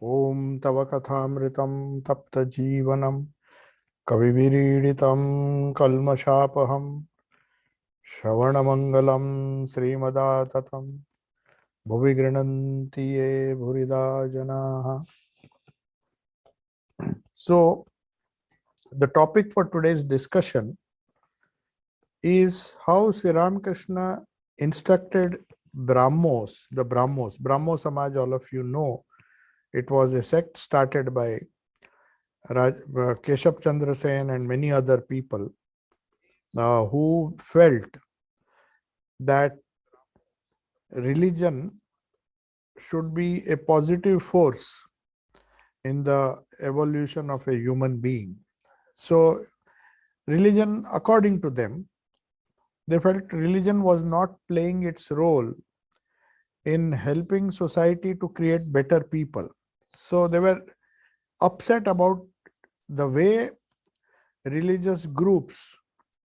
Om Tava Kathamritam Tapta Jeevanam Kaviviridhitam Kalmashapaham Shravanamangalam Srimadaatatam Bhuvi Grinanti Ye Bhurida Janaha. So, the topic for today's discussion is how Sri Ramakrishna instructed Brahmos, the Brahmos. Brahmo Samaj, all of you know, it was a sect started by Keshav Chandra Sen and many other people who felt that religion should be a positive force in the evolution of a human being. So, religion, according to them, they felt religion was not playing its role in helping society to create better people. So, they were upset about the way religious groups,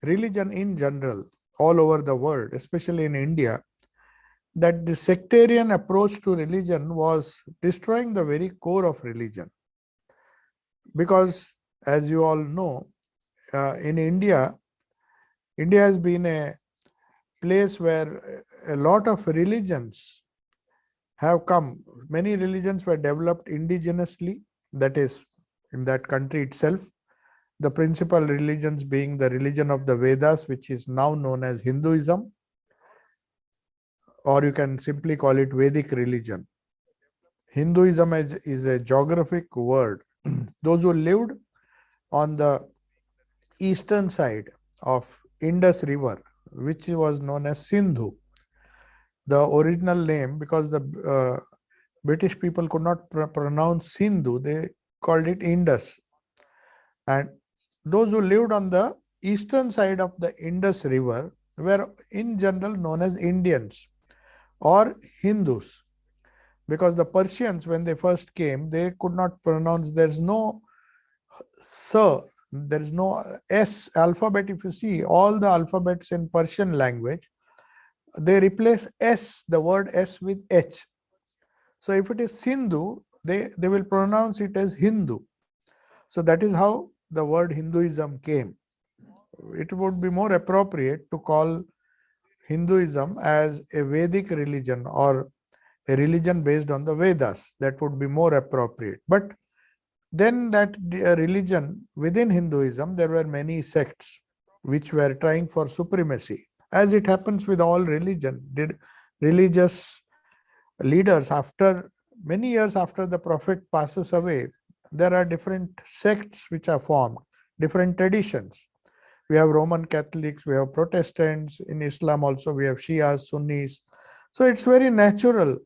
religion in general, all over the world, especially in India, that the sectarian approach to religion was destroying the very core of religion. Because, as you all know, in India, India has been a place where a lot of religions have come. Many religions were developed indigenously, that is, in that country itself. The principal religions being the religion of the Vedas, which is now known as Hinduism, or you can simply call it Vedic religion. Hinduism is a geographic word. Those who lived on the eastern side of Indus River, which was known as Sindhu, the original name, because the British people could not pronounce Sindhu, they called it Indus. And those who lived on the eastern side of the Indus River were in general known as Indians or Hindus, because the Persians, when they first came, they could not pronounce, there's no S, there is no S alphabet. If you see all the alphabets in Persian language, they replace S, the word S, with H. So if it is Sindhu, they will pronounce it as Hindu. So that is how the word Hinduism came. It would be more appropriate to call Hinduism as a Vedic religion or a religion based on the Vedas. That would be more appropriate. But then that religion, within Hinduism, there were many sects which were trying for supremacy. As it happens with all religion, religious leaders, after many years after the prophet passes away, there are different sects which are formed, different traditions. We have Roman Catholics, we have Protestants, in Islam also we have Shias, Sunnis. So it's very natural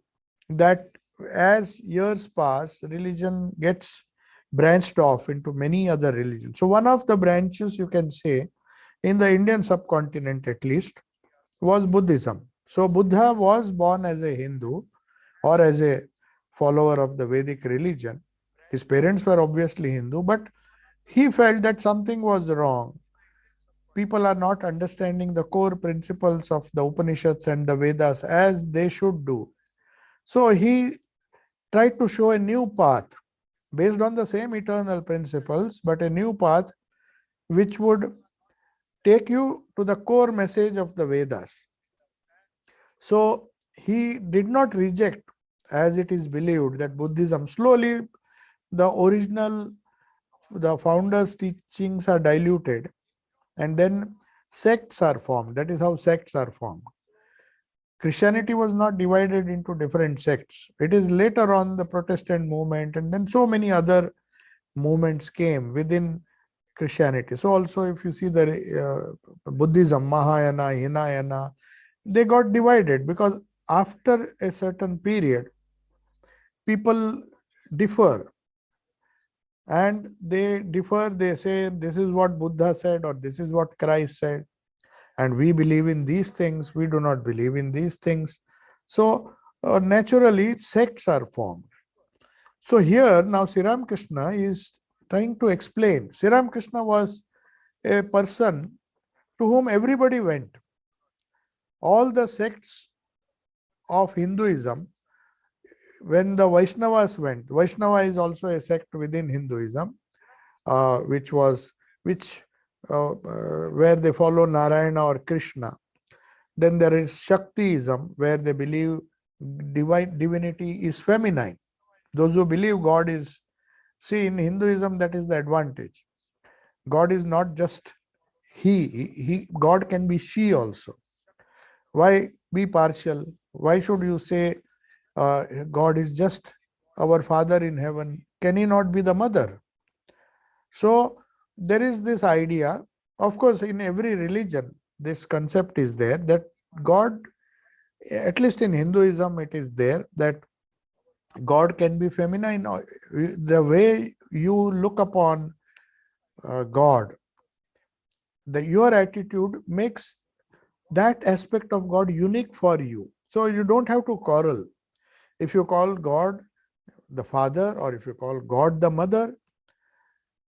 that as years pass, religion gets branched off into many other religions. So one of the branches, you can say, in the Indian subcontinent at least, was Buddhism. So Buddha was born as a Hindu or as a follower of the Vedic religion. His parents were obviously Hindu, but he felt that something was wrong. People are not understanding the core principles of the Upanishads and the Vedas as they should do. So he tried to show a new path based on the same eternal principles, but a new path which would take you to the core message of the Vedas. So he did not reject, as it is believed, that Buddhism, slowly the original, the founders' teachings are diluted, and then sects are formed. That is how sects are formed. Christianity was not divided into different sects. It is later on the Protestant movement, and then so many other movements came within Christianity. So also if you see the Buddhism, Mahayana, Hinayana, they got divided because after a certain period, people differ. And they differ, they say this is what Buddha said or this is what Christ said. And we believe in these things, we do not believe in these things. So naturally sects are formed. So here now Sri Ramakrishna is trying to explain. Sri Ramakrishna was a person to whom everybody went. All the sects of Hinduism when the Vaishnavas went, Vaishnava is also a sect within Hinduism, which where they follow Narayana or Krishna. Then there is Shaktiism, where they believe divinity is feminine. Those who believe God is, see, in Hinduism, that is the advantage. God is not just God can be she also. Why be partial? Why should you say God is just our Father in heaven? Can he not be the mother? So there is this idea, of course, in every religion, this concept is there that God, at least in Hinduism, it is there that God can be feminine. The way you look upon God, your attitude makes that aspect of God unique for you. So you don't have to quarrel. If you call God the Father or if you call God the Mother,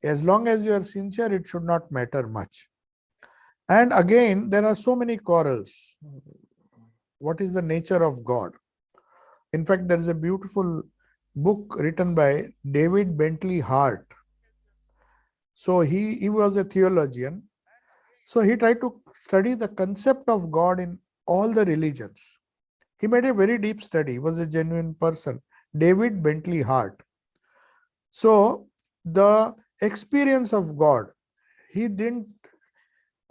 as long as you are sincere, it should not matter much. And again, there are so many quarrels. What is the nature of God? In fact, there is a beautiful book written by David Bentley Hart. So he was a theologian. So he tried to study the concept of God in all the religions. He made a very deep study. He was a genuine person. David Bentley Hart. So the experience of God, he didn't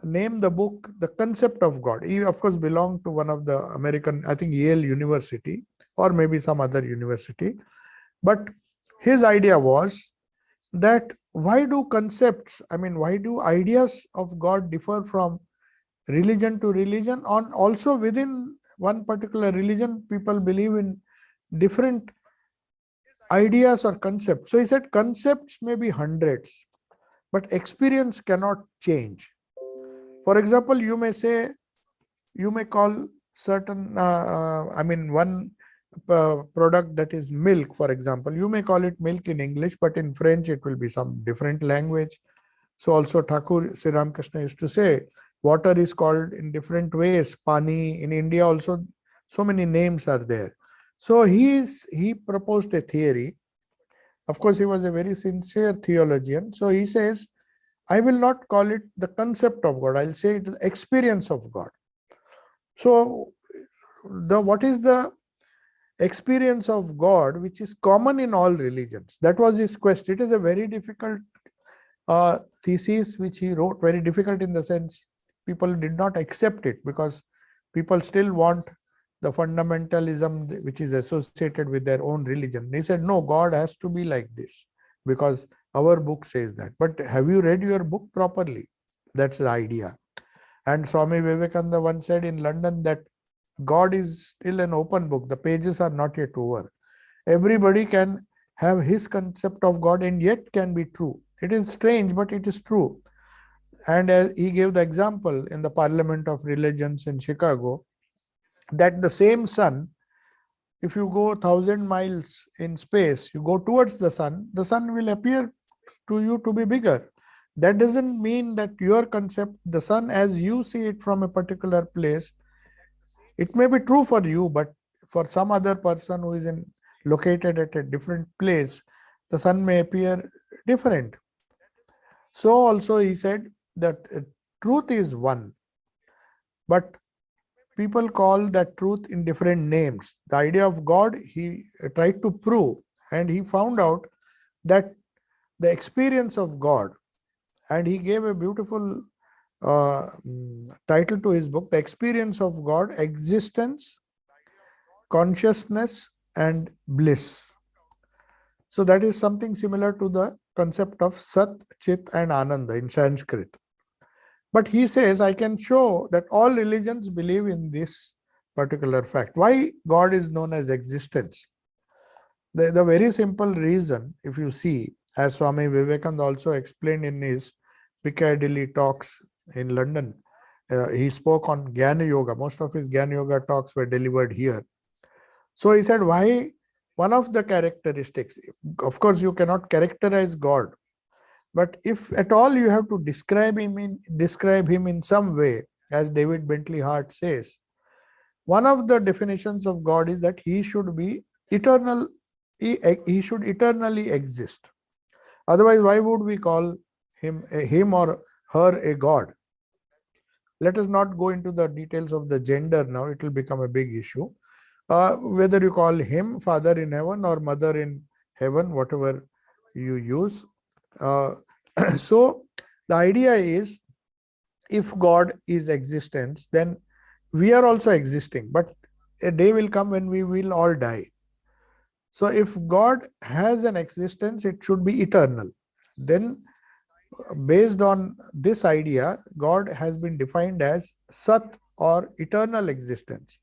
name the book The Concept of God. He, of course, belonged to one of the American, I think Yale University or maybe some other university. But his idea was that why do concepts, why do ideas of God differ from religion to religion? Also within one particular religion, people believe in different ideas or concepts. So he said concepts may be hundreds, but experience cannot change. For example, you may call certain, one product that is milk, for example, you may call it milk in English, but in French it will be some different language. So also Thakur Sri Ramakrishna used to say, water is called in different ways. Pani, in India also, so many names are there. So he proposed a theory. Of course, he was a very sincere theologian. So he says, I will not call it the concept of God. I'll say it is the experience of God. So what is the experience of God which is common in all religions? That was his quest. It is a very difficult thesis which he wrote, very difficult in the sense people did not accept it because people still want the fundamentalism which is associated with their own religion. They said, no, God has to be like this because our book says that. But have you read your book properly? That's the idea. And Swami Vivekananda once said in London that God is still an open book. The pages are not yet over. Everybody can have his concept of God and yet can be true. It is strange, but it is true. And as he gave the example in the Parliament of Religions in Chicago, that the same sun, if you go 1,000 miles in space, you go towards the sun will appear to you to be bigger. That doesn't mean that your concept, the sun as you see it from a particular place, it may be true for you, but for some other person who is located at a different place, the sun may appear different. So also he said that truth is one, but people call that truth in different names. The idea of God, he tried to prove, and he found out that the experience of God, and he gave a beautiful title to his book, The Experience of God, Existence, Consciousness, and Bliss. So that is something similar to the concept of Sat, Chit, and Ananda in Sanskrit. But he says, I can show that all religions believe in this particular fact. Why God is known as existence? The very simple reason, if you see, as Swami Vivekananda also explained in his Piccadilly talks in London, he spoke on Jnana Yoga. Most of his Jnana Yoga talks were delivered here. So he said, why? One of the characteristics, of course, you cannot characterize God, but if at all you have to describe him in some way, as David Bentley Hart says, one of the definitions of God is that he should be eternal he should eternally exist. Otherwise, why would we call him or her a god? Let us not go into the details of the gender now, it will become a big issue. Whether you call him father in heaven or mother in heaven, whatever you use. So the idea is, if God is existence, then we are also existing, but a day will come when we will all die. So if God has an existence, it should be eternal. Then based on this idea, God has been defined as Sat, or eternal existence.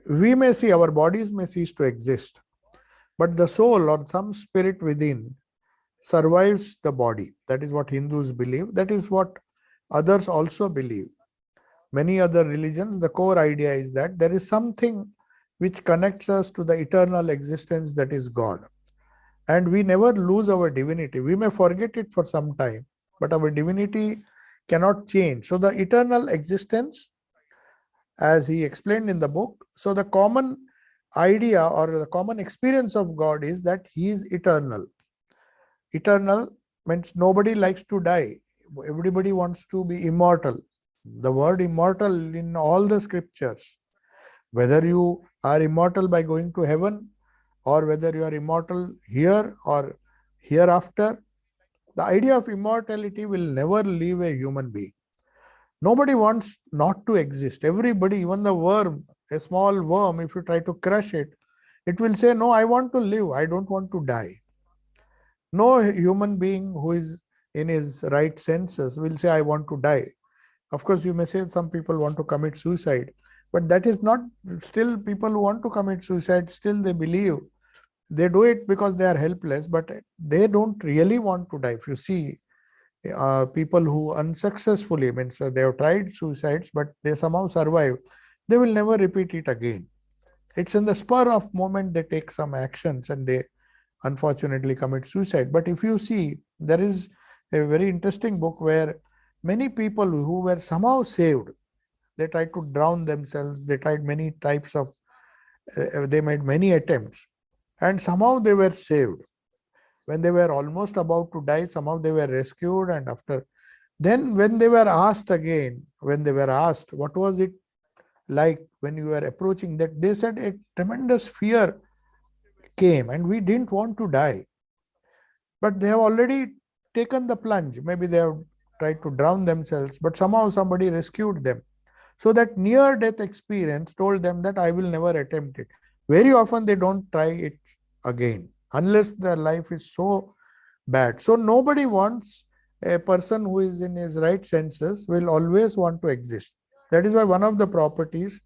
We may see, our bodies may cease to exist, but the soul or some spirit within survives the body. That is what Hindus believe. That is what others also believe. Many other religions, the core idea is that there is something which connects us to the eternal existence, that is God. And we never lose our divinity. We may forget it for some time, but our divinity cannot change. So the eternal existence, as he explained in the book, so the common idea or the common experience of God is that he is eternal. Eternal means nobody likes to die. Everybody wants to be immortal. The word immortal in all the scriptures, whether you are immortal by going to heaven, or whether you are immortal here or hereafter, the idea of immortality will never leave a human being. Nobody wants not to exist. Everybody, even the worm, a small worm, if you try to crush it, it will say, no, I want to live. I don't want to die. No human being who is in his right senses will say, I want to die. Of course, you may say some people want to commit suicide, but that is not, still people who want to commit suicide, still they believe. They do it because they are helpless, but they don't really want to die. If you see people who unsuccessfully, means they have tried suicides, but they somehow survive, they will never repeat it again. It's in the spur of moment they take some actions and they unfortunately commit suicide. But if you see, there is a very interesting book where many people who were somehow saved, they tried to drown themselves, they tried many types of, they made many attempts, and somehow they were saved. When they were almost about to die, somehow they were rescued, and after, then when they were asked again, when they were asked, what was it like when you were approaching that, they said a tremendous fear came and we didn't want to die. But they have already taken the plunge. Maybe they have tried to drown themselves, but somehow somebody rescued them. So that near death experience told them that I will never attempt it. Very often they don't try it again unless their life is so bad. So nobody wants, a person who is in his right senses will always want to exist. That is why one of the properties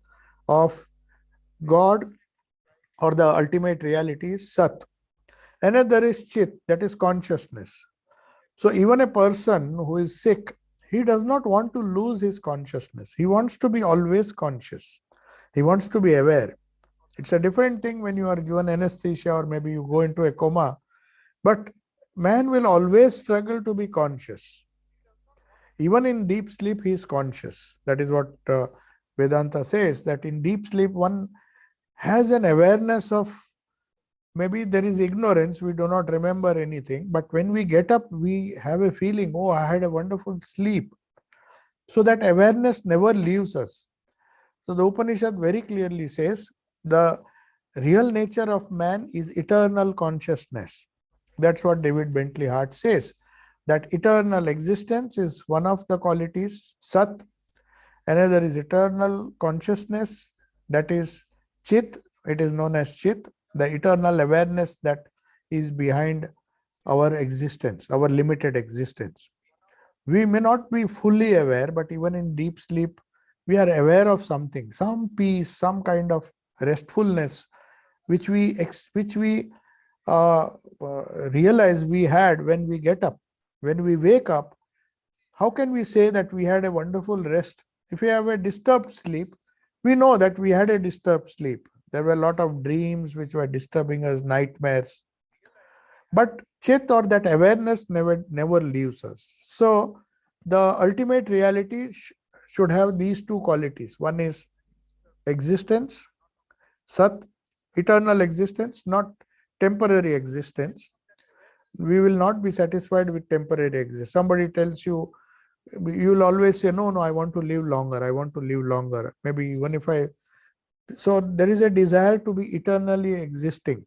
of God or the ultimate reality is Sat. Another is Chit, that is consciousness. So even a person who is sick, he does not want to lose his consciousness. He wants to be always conscious. He wants to be aware. It's a different thing when you are given anesthesia or maybe you go into a coma. But man will always struggle to be conscious. Even in deep sleep, he is conscious. That is what Vedanta says, that in deep sleep, one has an awareness of, maybe there is ignorance, we do not remember anything, but when we get up, we have a feeling, oh, I had a wonderful sleep. So that awareness never leaves us. So the Upanishad very clearly says, the real nature of man is eternal consciousness. That's what David Bentley Hart says, that eternal existence is one of the qualities, Sat. Another is eternal consciousness, that is Chit. It is known as Chit, the eternal awareness that is behind our existence, our limited existence. We may not be fully aware, but even in deep sleep, we are aware of something, some peace, some kind of restfulness, which we realize we had when we get up. When we wake up, how can we say that we had a wonderful rest? If we have a disturbed sleep, we know that we had a disturbed sleep. There were a lot of dreams which were disturbing us, nightmares. But Chit, or that awareness, never leaves us. So the ultimate reality should have these two qualities. One is existence, Sat, eternal existence, not temporary existence. We will not be satisfied with temporary existence. Somebody tells you, you will always say, no, I want to live longer. I want to live longer. Maybe even if so there is a desire to be eternally existing.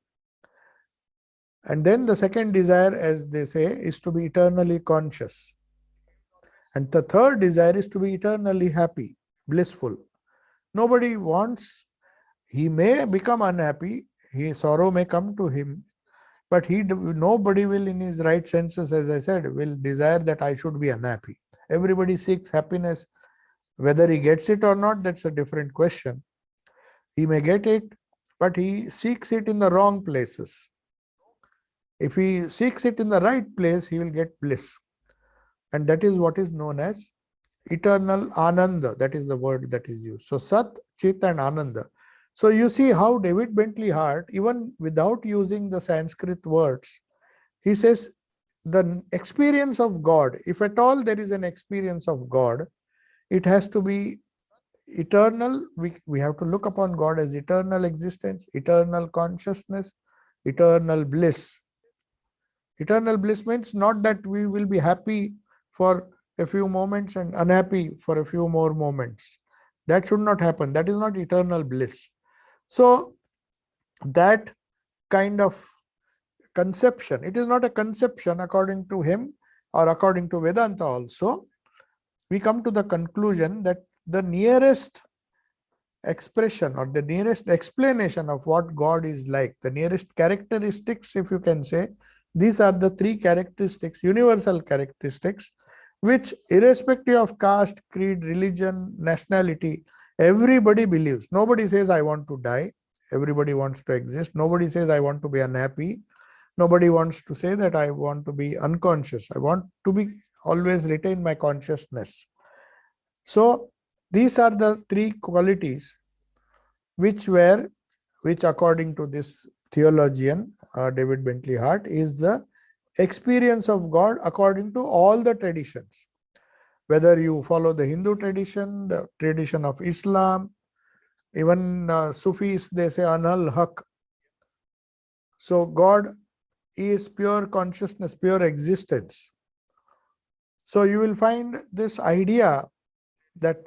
And then the second desire, as they say, is to be eternally conscious. And the third desire is to be eternally happy, blissful. Nobody wants, he may become unhappy, sorrow may come to him, but nobody will, in his right senses, as I said, will desire that I should be unhappy. Everybody seeks happiness. Whether he gets it or not, that's a different question. He may get it, but he seeks it in the wrong places. If he seeks it in the right place, he will get bliss. And that is what is known as eternal Ananda. That is the word that is used. So Sat, Chit and Ananda. So you see how David Bentley Hart, even without using the Sanskrit words, he says the experience of God, if at all there is an experience of God, it has to be eternal. We have to look upon God as eternal existence, eternal consciousness, eternal bliss. Eternal bliss means not that we will be happy for a few moments and unhappy for a few more moments. That should not happen. That is not eternal bliss. So that kind of conception, it is not a conception according to him or according to Vedanta also. We come to the conclusion that the nearest expression or the nearest explanation of what God is like, the nearest characteristics, if you can say, these are the three characteristics, universal characteristics, which irrespective of caste, creed, religion, nationality, everybody believes. Nobody says, I want to die. Everybody wants to exist. Nobody says, I want to be unhappy. Nobody wants to say that I want to be unconscious. I want to be always retain my consciousness. So these are the three qualities which according to this theologian, David Bentley Hart, is the experience of God according to all the traditions. Whether you follow the Hindu tradition, the tradition of Islam, even Sufis, they say Anal Haq. So God is pure consciousness, pure existence. So you will find this idea that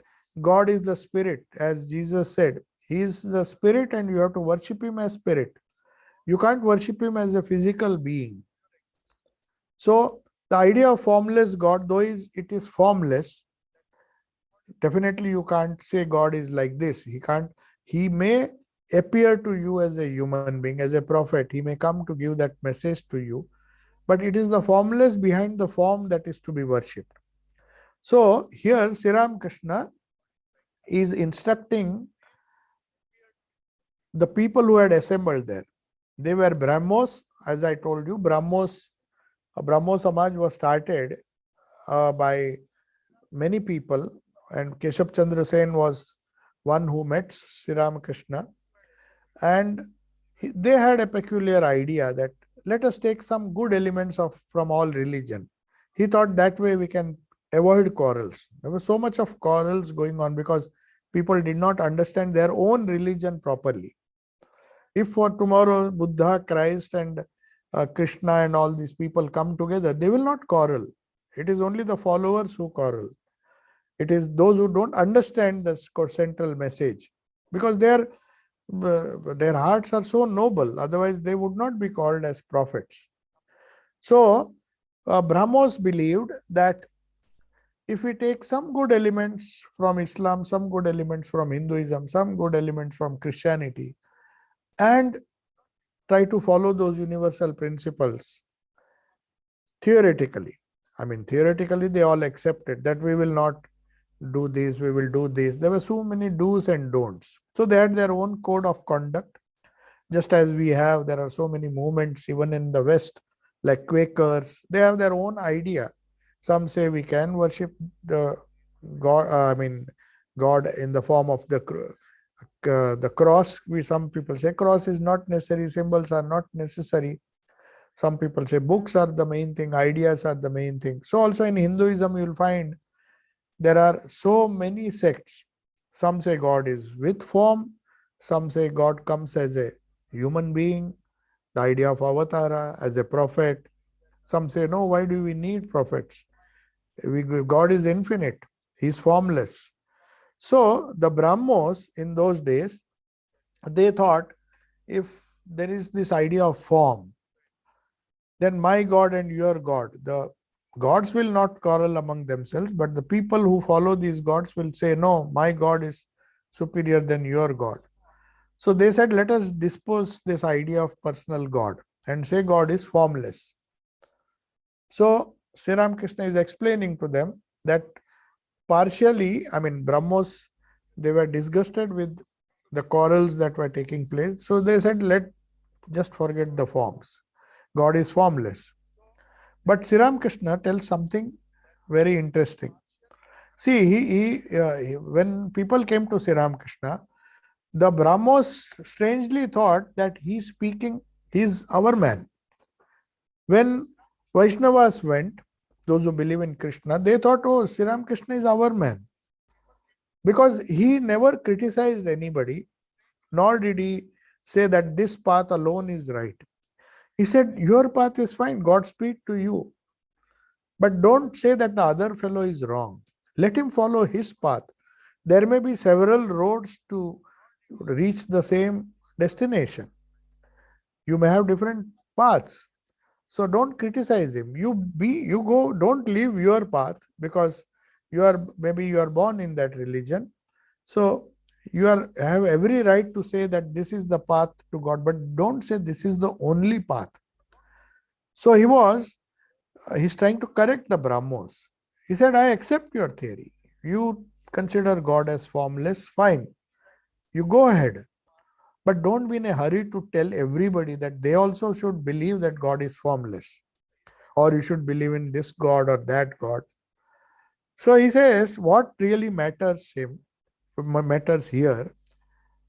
God is the spirit, as Jesus said. He is the spirit and you have to worship him as spirit. You can't worship him as a physical being. So the idea of formless God, though it is formless, definitely you can't say God is like this. He may appear to you as a human being, as a prophet. He may come to give that message to you, but it is the formless behind the form that is to be worshipped. So here Sri Ramakrishna is instructing the people who had assembled there. They were Brahmos, as I told you. Brahmo Samaj was started by many people, and Keshav Chandra Sen was one who met Sri Ramakrishna, and they had a peculiar idea that let us take some good elements from all religion. He thought that way we can avoid quarrels. There was so much of quarrels going on because people did not understand their own religion properly. If for tomorrow Buddha, Christ and Krishna and all these people come together, they will not quarrel. It is only the followers who quarrel. It is those who don't understand the central message, because their hearts are so noble. Otherwise, they would not be called as prophets. So, Brahmos believed that if we take some good elements from Islam, some good elements from Hinduism, some good elements from Christianity, and try to follow those universal principles, theoretically they all accepted that we will not do this, we will do this. There were so many do's and don'ts. So they had their own code of conduct. Just as there are so many movements even in the West, like Quakers, they have their own idea. Some say we can worship the God, God in the form of the cross. Some people say cross is not necessary, symbols are not necessary. Some people say books are the main thing, ideas are the main thing. So also in Hinduism, you will find there are so many sects. Some say God is with form. Some say God comes as a human being. The idea of avatara as a prophet. Some say, no, why do we need prophets? God is infinite. He is formless. So the Brahmos in those days, they thought, if there is this idea of form, then my God and your God, the gods will not quarrel among themselves, but the people who follow these gods will say, no, my God is superior than your God. So they said, let us dispose this idea of personal God and say God is formless. So Sri Ramakrishna is explaining to them that partially, Brahmos, they were disgusted with the quarrels that were taking place. So they said, let just forget the forms. God is formless. But Sri Ramakrishna tells something very interesting. See, when people came to Sri Ramakrishna, the Brahmos strangely thought that he's our man. When Vaishnavas went, those who believe in Krishna, they thought, oh, Sri Ramakrishna is our man. Because he never criticized anybody, nor did he say that this path alone is right. He said, your path is fine, God speak to you. But don't say that the other fellow is wrong. Let him follow his path. There may be several roads to reach the same destination. You may have different paths. So don't criticize him. You go, don't leave your path because maybe you are born in that religion. So you have every right to say that this is the path to God, but don't say this is the only path. So he's trying to correct the Brahmos. He said, I accept your theory. You consider God as formless, fine. You go ahead. But don't be in a hurry to tell everybody that they also should believe that God is formless. Or you should believe in this God or that God. So he says, what really matters here,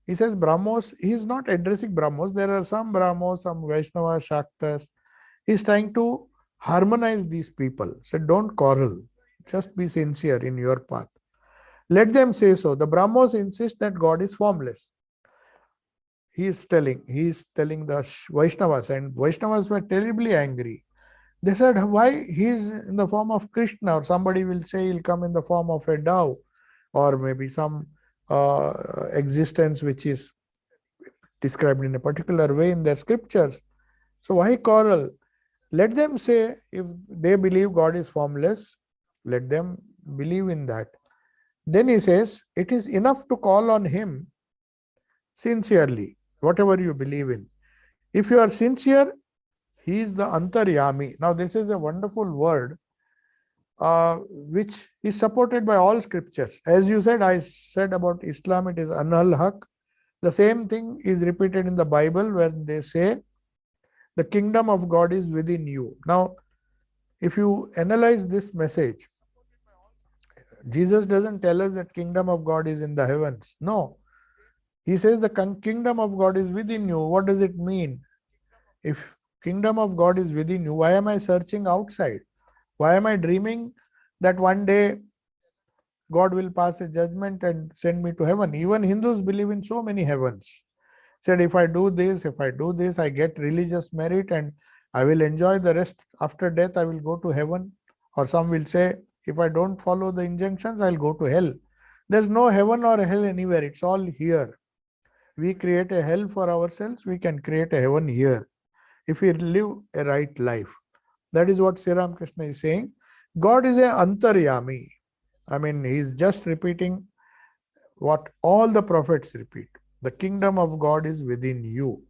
he says Brahmos, he is not addressing Brahmos. There are some Brahmos, some Vaishnavas, Shaktas. He's trying to harmonize these people. So don't quarrel. Just be sincere in your path. Let them say so. The Brahmos insist that God is formless. He is telling the Vaishnavas, and Vaishnavas were terribly angry. They said, why he is in the form of Krishna, or somebody will say he'll come in the form of a dove, or maybe some existence which is described in a particular way in their scriptures. So why quarrel? Let them say, if they believe God is formless, let them believe in that. Then he says, it is enough to call on him sincerely, whatever you believe in. If you are sincere, he is the Antaryami. Now this is a wonderful word which is supported by all scriptures. As you said, I said about Islam, it is Anal Haq. The same thing is repeated in the Bible where they say, the kingdom of God is within you. Now, if you analyze this message, Jesus doesn't tell us that kingdom of God is in the heavens. No. He says the kingdom of God is within you. What does it mean? If kingdom of God is within you, why am I searching outside? Why am I dreaming that one day God will pass a judgment and send me to heaven? Even Hindus believe in so many heavens. Said, if I do this, I get religious merit and I will enjoy the rest. After death, I will go to heaven. Or some will say, if I don't follow the injunctions, I'll go to hell. There's no heaven or hell anywhere. It's all here. We create a hell for ourselves. We can create a heaven here if we live a right life. That is what Sri Ramakrishna is saying. God is a Antaryami. He's just repeating what all the prophets repeat. The kingdom of God is within you.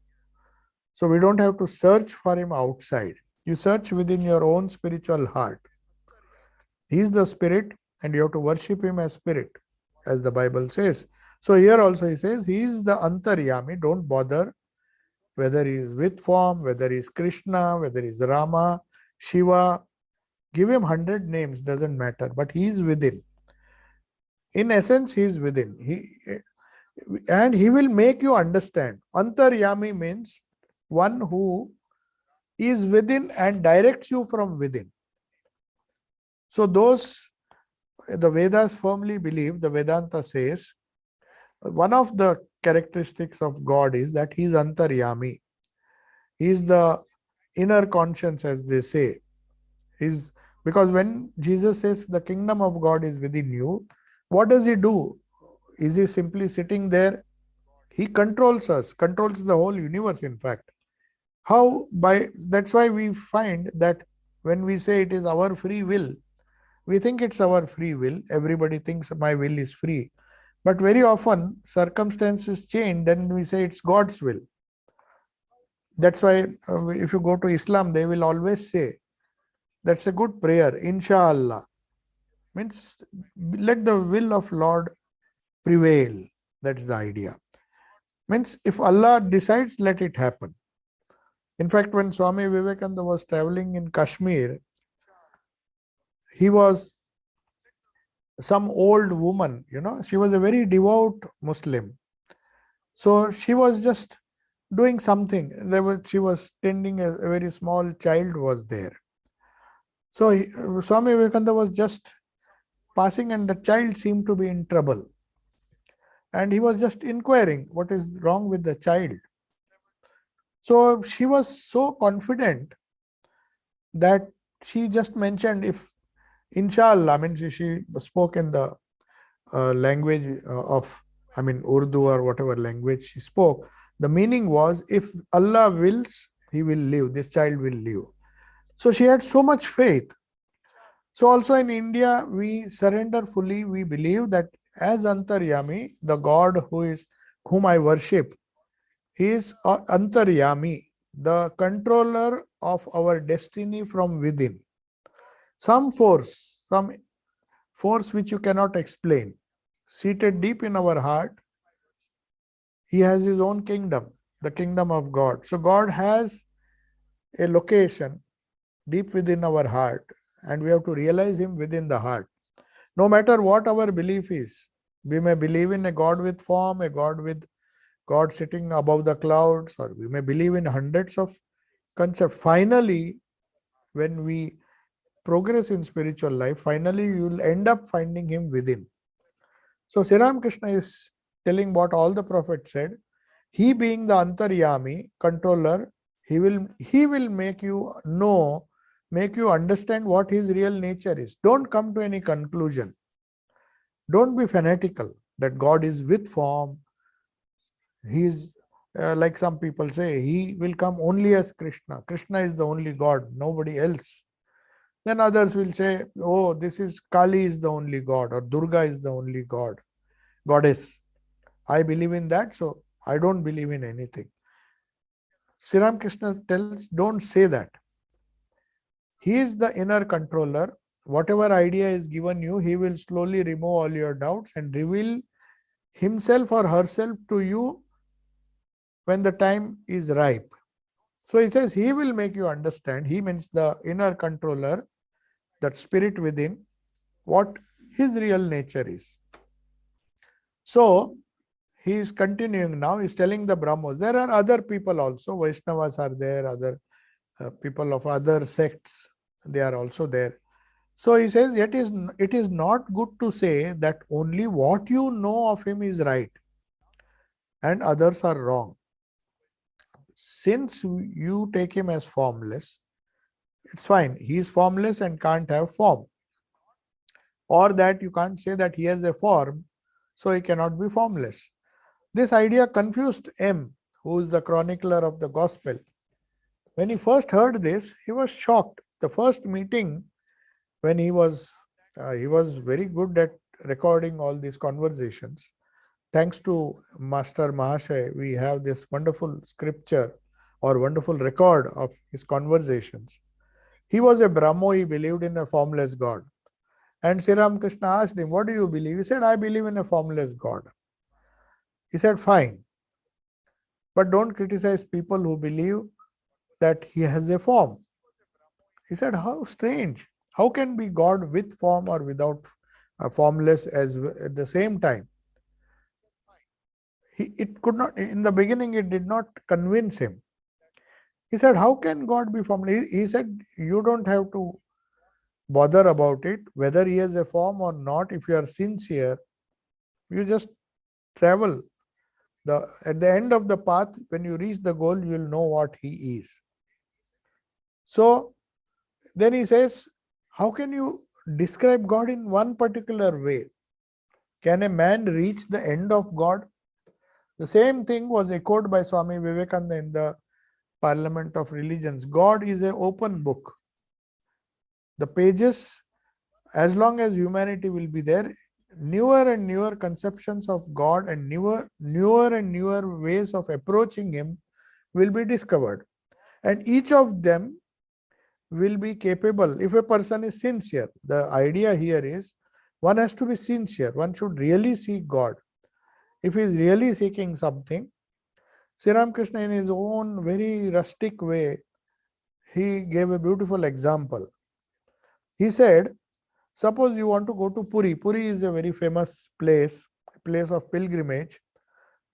So we don't have to search for him outside. You search within your own spiritual heart. He is the spirit and you have to worship him as spirit, as the Bible says. So here also he says, he is the Antaryami. Don't bother whether he is with form, whether he is Krishna, whether he is Rama, Shiva. Give him 100 names, doesn't matter, but he is within. In essence, he is within. And he will make you understand. Antaryami means one who is within and directs you from within. So the Vedas firmly believe, the Vedanta says, one of the characteristics of God is that he is Antaryami. He is the inner conscience, as they say. He's because when Jesus says the kingdom of God is within you, what does he do? Is he simply sitting there? He controls us, controls the whole universe, in fact. How? By that's why we find that when we say it is our free will, we think it's our free will. Everybody thinks my will is free. But very often circumstances change, then we say it's God's will. That's why if you go to Islam, they will always say, that's a good prayer, Inshallah. Means let the will of Lord prevail. That's the idea. Means if Allah decides, let it happen. In fact, when Swami Vivekananda was traveling in Kashmir, he was some old woman, she was a very devout Muslim. So she was just doing something. She was tending a very small child was there. So Swami Vivekananda was just passing and the child seemed to be in trouble. And he was just inquiring what is wrong with the child. So she was so confident that she just mentioned, if Inshallah, she spoke in the language of, Urdu or whatever language she spoke. The meaning was, if Allah wills, he will live, this child will live. So she had so much faith. So also in India, we surrender fully. We believe that as Antaryami, the God whom I worship, he is Antaryami, the controller of our destiny from within. Some force which you cannot explain, seated deep in our heart. He has his own kingdom, the kingdom of God. So God has a location deep within our heart, and we have to realize him within the heart. No matter what our belief is, we may believe in a God with form, a God sitting above the clouds, or we may believe in hundreds of concepts. Finally, when we progress in spiritual life, finally you will end up finding him within. So Sri Ramakrishna is telling what all the prophets said. He being the Antaryami, controller, he will make you know, make you understand what his real nature is. Don't come to any conclusion. Don't be fanatical that God is with form. He is like some people say, he will come only as Krishna. Krishna is the only God, nobody else. Then others will say, oh, this is Kali is the only God, or Durga is the only God, goddess. I believe in that, so I don't believe in anything. Sri Ramakrishna tells, don't say that. He is the inner controller. Whatever idea is given you, he will slowly remove all your doubts and reveal himself or herself to you when the time is ripe. So he says he will make you understand. He means the inner controller, that spirit within, what his real nature is. So he is continuing now. He is telling the Brahmos. There are other people also. Vaishnavas are there, other people of other sects, they are also there. So he says, it is not good to say that only what you know of him is right and others are wrong. Since you take him as formless, it's fine. He is formless and can't have form. Or that you can't say that he has a form, so he cannot be formless. This idea confused M, who is the chronicler of the gospel. When he first heard this, he was shocked. The first meeting, when he was very good at recording all these conversations. Thanks to Master Mahashay, we have this wonderful scripture or wonderful record of his conversations. He was a Brahmo, he believed in a formless God. And Sri Ramakrishna asked him, what do you believe? He said, I believe in a formless God. He said, fine. But don't criticize people who believe that he has a form. He said, how strange. How can be God with form or without formless at the same time? It could not, in the beginning, it did not convince him. He said, how can God be formless? He said, you don't have to bother about it, whether he has a form or not. If you are sincere, you just travel At the end of the path, when you reach the goal, you will know what he is. So then he says, how can you describe God in one particular way? Can a man reach the end of God? The same thing was echoed by Swami Vivekananda in the Parliament of Religions. God is an open book. The pages, as long as humanity will be there, newer and newer conceptions of God and newer and newer ways of approaching him will be discovered. And each of them will be capable, if a person is sincere. The idea here is one has to be sincere. One should really seek God. If he is really seeking something, Sri Ramakrishna, in his own very rustic way, he gave a beautiful example. He said, suppose you want to go to Puri. Puri is a very famous place, a place of pilgrimage.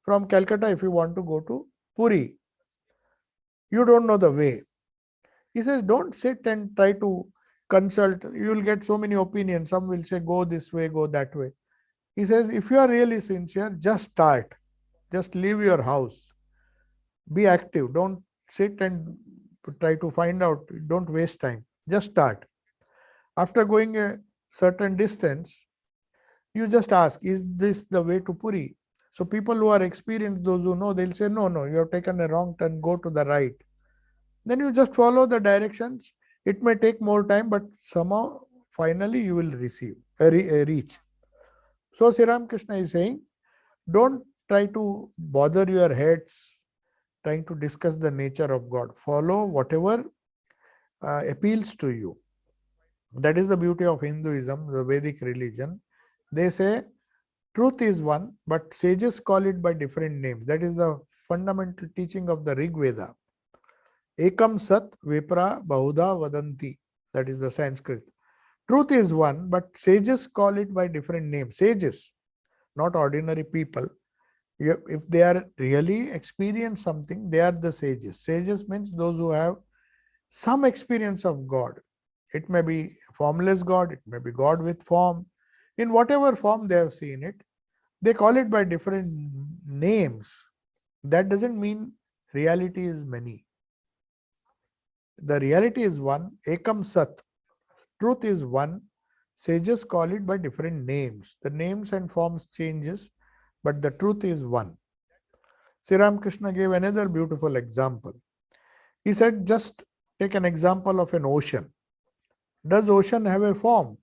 From Calcutta, if you want to go to Puri, you don't know the way. He says, don't sit and try to consult. You will get so many opinions. Some will say, go this way, go that way. He says, if you are really sincere, just start. Just leave your house. Be active. Don't sit and try to find out. Don't waste time. Just start. After going a certain distance, you just ask, is this the way to Puri? So people who are experienced, those who know, they'll say, no, you have taken a wrong turn, go to the right. Then you just follow the directions. It may take more time, but somehow, finally, you will reach. So Sri Ramakrishna is saying, don't try to bother your heads trying to discuss the nature of God. Follow whatever appeals to you. That is the beauty of Hinduism, the Vedic religion. They say truth is one, but sages call it by different names. That is the fundamental teaching of the Rig Veda. Ekam Sat Vipra Bahuda Vadanti. That is the Sanskrit. Truth is one, but sages call it by different names. Sages, not ordinary people. If they are really experienced something, they are the sages. Sages means those who have some experience of God. It may be formless God, it may be God with form. In whatever form they have seen it, they call it by different names. That doesn't mean reality is many. The reality is one, Ekam Sat. Truth is one. Sages call it by different names. The names and forms changes, but the truth is one. Sri Ramakrishna gave another beautiful example. He said, just take an example of an ocean. Does ocean have a form?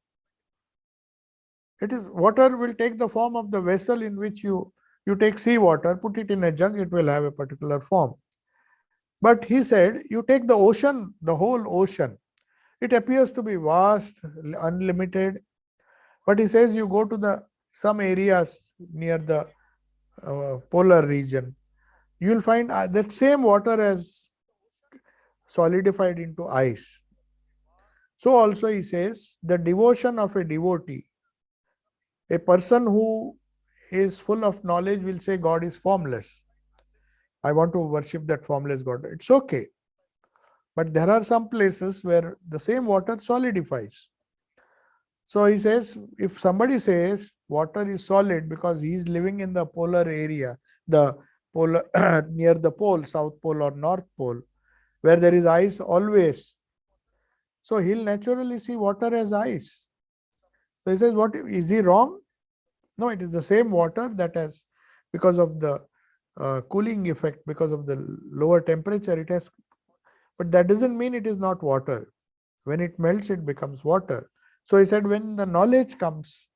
It is water will take the form of the vessel in which you take seawater, put it in a jug, it will have a particular form. But he said, you take the ocean, the whole ocean. It appears to be vast, unlimited. But he says you go to some areas near the polar region, you will find that same water has solidified into ice. So also he says, the devotion of a devotee, a person who is full of knowledge will say God is formless. I want to worship that formless God. It's okay. But there are some places where the same water solidifies. So he says, if somebody says water is solid because he is living in the polar area, the polar near the pole, South Pole or North Pole, where there is ice always, so he'll naturally see water as ice. So he says, what is he wrong? No, it is the same water that has, because of the cooling effect, because of the lower temperature, it has, but that doesn't mean it is not water. When it melts, it becomes water. So he said, when the knowledge comes,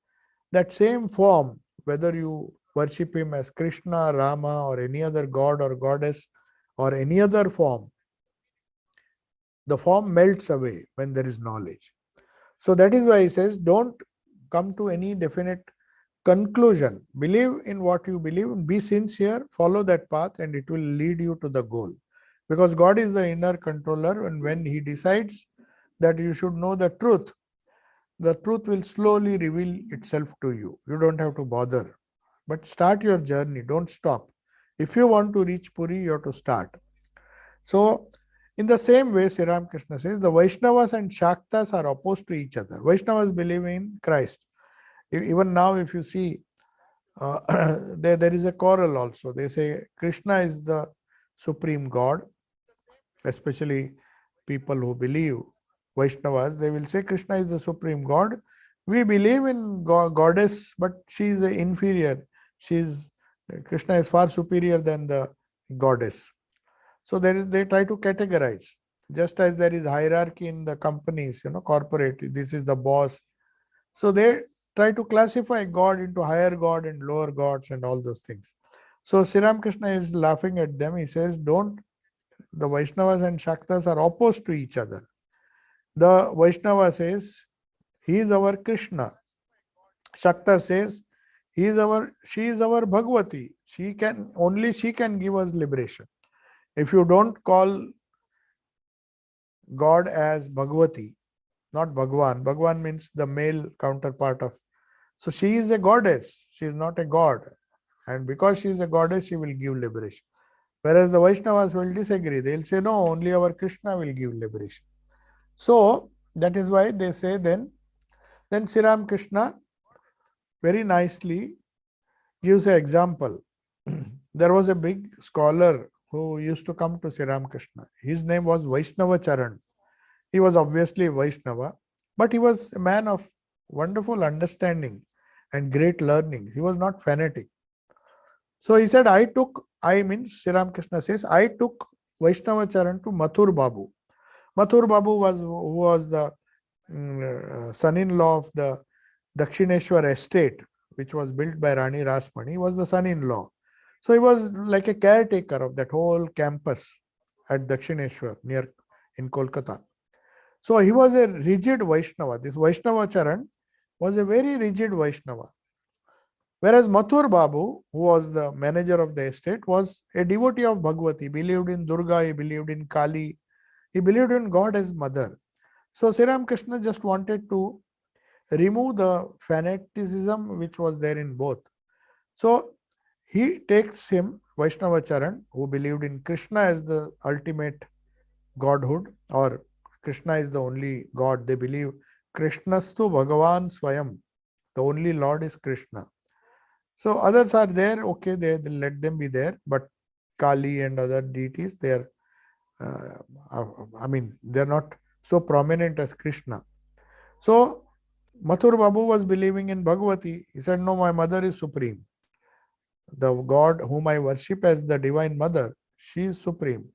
that same form, whether you worship him as Krishna, Rama, or any other god or goddess, or any other form, the form melts away when there is knowledge. So that is why he says, don't come to any definite conclusion. Believe in what you believe, and be sincere, follow that path, and it will lead you to the goal. Because God is the inner controller, and when he decides that you should know the truth will slowly reveal itself to you. You don't have to bother. But start your journey, don't stop. If you want to reach Puri, you have to start. So, in the same way, Sri Ramakrishna says, the Vaishnavas and Shaktas are opposed to each other. Vaishnavas believe in Christ. Even now, if you see, There is a quarrel also. They say Krishna is the supreme God, especially people who believe Vaishnavas, they will say Krishna is the supreme God. We believe in goddess, but she is inferior. Krishna is far superior than the goddess. So they try to categorize, just as there is hierarchy in the companies, corporate. This is the boss. So they try to classify God into higher God and lower gods and all those things. So Sri Ramakrishna is laughing at them. He says, don't, the Vaishnavas and Shaktas are opposed to each other. The Vaishnava says, he is our Krishna. Shakta says, she is our Bhagavati. She can give us liberation. If you don't call God as Bhagavati, not Bhagwan. Bhagwan means the male counterpart of. So she is a goddess. She is not a god. And because she is a goddess, she will give liberation. Whereas the Vaishnavas will disagree. They will say, no, only our Krishna will give liberation. So that is why they say then Sri Ramakrishna very nicely gives an example. There was a big scholar who used to come to Sri Ramakrishna. His name was Vaishnava Charan. He was obviously Vaishnava, but he was a man of wonderful understanding and great learning. He was not fanatic. So he said, Sri Ramakrishna says, I took Vaishnava Charan to Mathur Babu. Mathur Babu was the son-in-law of the Dakshineshwar estate, which was built by Rani Rasmani. He was the son-in-law. So he was like a caretaker of that whole campus at Dakshineshwar in Kolkata. So he was a rigid Vaishnava. This Vaishnava Charan was a very rigid Vaishnava. Whereas Mathur Babu, who was the manager of the estate, was a devotee of Bhagavati. He believed in Durga, he believed in Kali, he believed in God as mother. So Sri Ramakrishna just wanted to remove the fanaticism which was there in both. So he takes him, Vaishnava Charan, who believed in Krishna as the ultimate godhood, or Krishna is the only God. They believe Krishnastu Bhagavan Swayam. The only Lord is Krishna. So others are there, okay, they let them be there, but Kali and other deities, they're not so prominent as Krishna. So Mathur Babu was believing in Bhagavati. He said, no, my mother is supreme. The God whom I worship as the divine mother, she is supreme.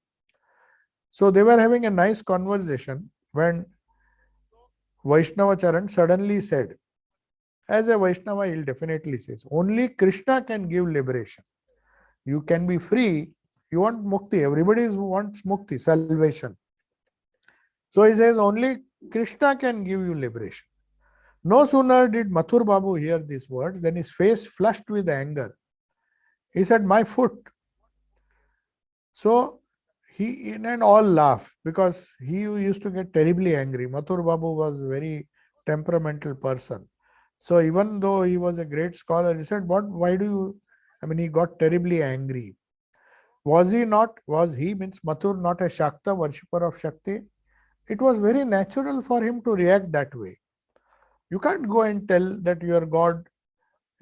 So they were having a nice conversation when Vaishnava Charan suddenly said, as a Vaishnava, he'll definitely says, only Krishna can give liberation. You can be free. You want mukti. Everybody wants mukti, salvation. So he says, only Krishna can give you liberation. No sooner did Mathur Babu hear these words, than his face flushed with anger. He said, my foot. So he and all laugh because he used to get terribly angry. Mathur Babu was a very temperamental person. So even though he was a great scholar, he said, he got terribly angry. Was he, means Mathur, not a Shakta, worshipper of Shakti? It was very natural for him to react that way. You can't go and tell that your God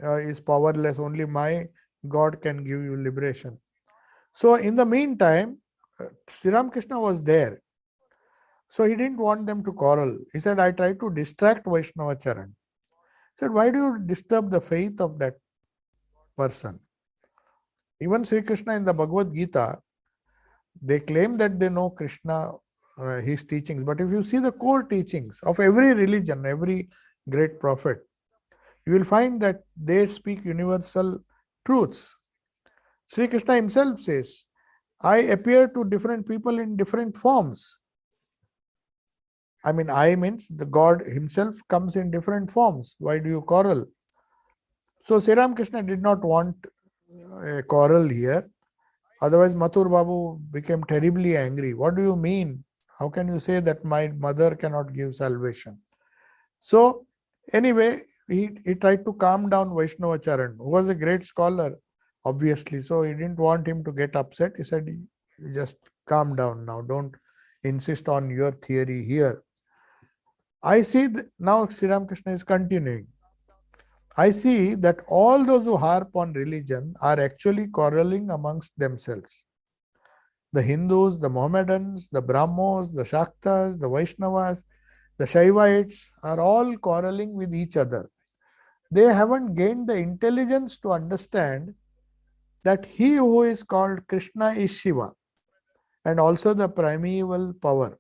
is powerless, only my God can give you liberation. So in the meantime, Sri Ramakrishna was there. So he didn't want them to quarrel. He said, I tried to distract Vaishnava Charan. He said, why do you disturb the faith of that person? Even Sri Krishna in the Bhagavad Gita, they claim that they know Krishna, his teachings. But if you see the core teachings of every religion, every great prophet, you will find that they speak universal truths. Sri Krishna himself says, I appear to different people in different forms. I means the God himself comes in different forms. Why do you quarrel? So Sri Ramakrishna did not want a quarrel here. Otherwise, Mathur Babu became terribly angry. What do you mean? How can you say that my mother cannot give salvation? So anyway, he tried to calm down Vaishnava Charan, who was a great scholar, obviously. So he didn't want him to get upset. He said, just calm down now. Don't insist on your theory here. I see now Sri Ramakrishna is continuing. I see that all those who harp on religion are actually quarreling amongst themselves. The Hindus, the Mohammedans, the Brahmos, the Shaktas, the Vaishnavas, the Shaivites are all quarreling with each other. They haven't gained the intelligence to understand that he who is called Krishna is Shiva and also the primeval power.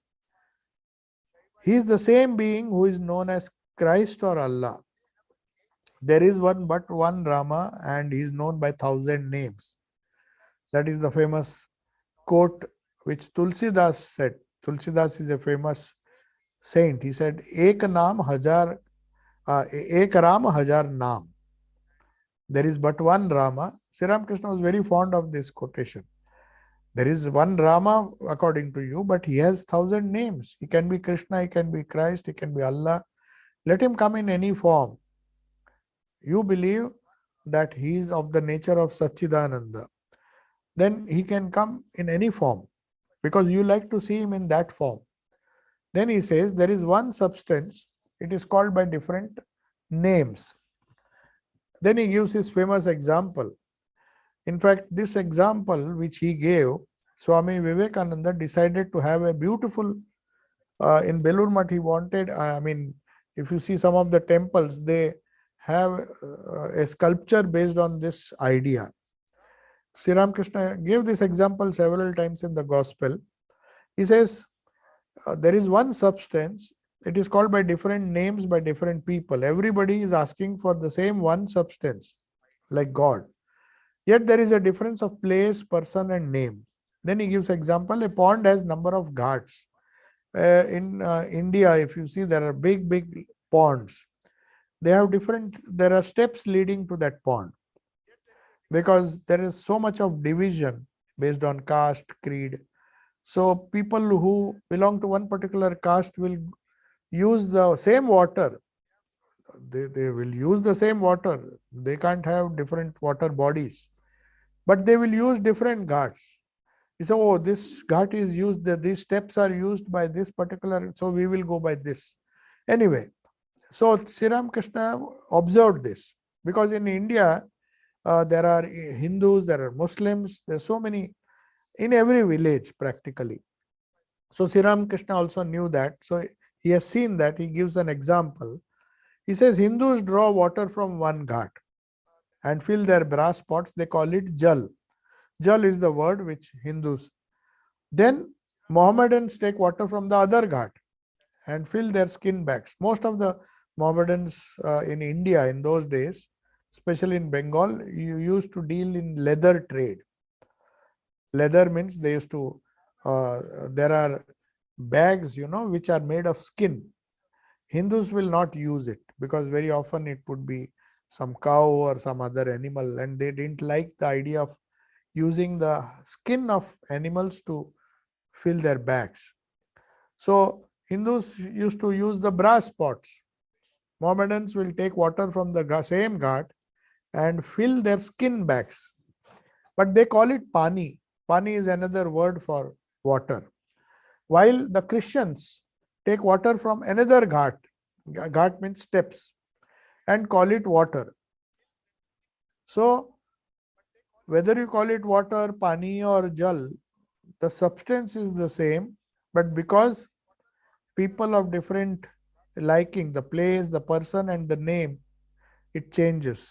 He is the same being who is known as Christ or Allah. There is one but one Rama and he is known by 1,000 names. That is the famous quote which Tulsidas said. Tulsidas is a famous saint. He said, Ek Ram Hajar Naam. There is but one Rama. Sri Ramakrishna was very fond of this quotation. There is one Rama according to you, but he has 1,000 names. He can be Krishna, he can be Christ, he can be Allah. Let him come in any form. You believe that he is of the nature of Satchidananda. Then he can come in any form because you like to see him in that form. Then he says there is one substance. It is called by different names. Then he gives his famous example. In fact, this example which he gave, Swami Vivekananda decided to have a beautiful, in Belur Math he wanted, if you see some of the temples, they have a sculpture based on this idea. Sri Ramakrishna gave this example several times in the gospel. He says, there is one substance, it is called by different names by different people. Everybody is asking for the same one substance, like God. Yet there is a difference of place, person and name. Then he gives example, a pond has number of ghats. In India, if you see, there are big ponds. They have there are steps leading to that pond. Because there is so much of division based on caste, creed. So people who belong to one particular caste will use the same water. They will use the same water. They can't have different water bodies. But they will use different ghats. You say, oh, this ghat is used, these steps are used by this particular, so we will go by this. Anyway, so Sri Ramakrishna observed this. Because in India, there are Hindus, there are Muslims, there are so many in every village practically. So Sri Ramakrishna also knew that. So he has seen that. He gives an example. He says Hindus draw water from one ghat and fill their brass pots. They call it jal. Jal is the word which Hindus. Then Mohammedans take water from the other ghat and fill their skin bags. Most of the Mohammedans in India in those days, especially in Bengal, you used to deal in leather trade. Leather means they used to, there are bags, which are made of skin. Hindus will not use it because very often it would be some cow or some other animal, and they didn't like the idea of using the skin of animals to fill their bags. So Hindus used to use the brass pots. Mohammedans will take water from the same ghat and fill their skin bags. But they call it pani. Pani is another word for water. While the Christians take water from another ghat. Ghat means steps. And call it water. So, whether you call it water, pani or jal, the substance is the same, but because people of different liking, the place, the person and the name, it changes.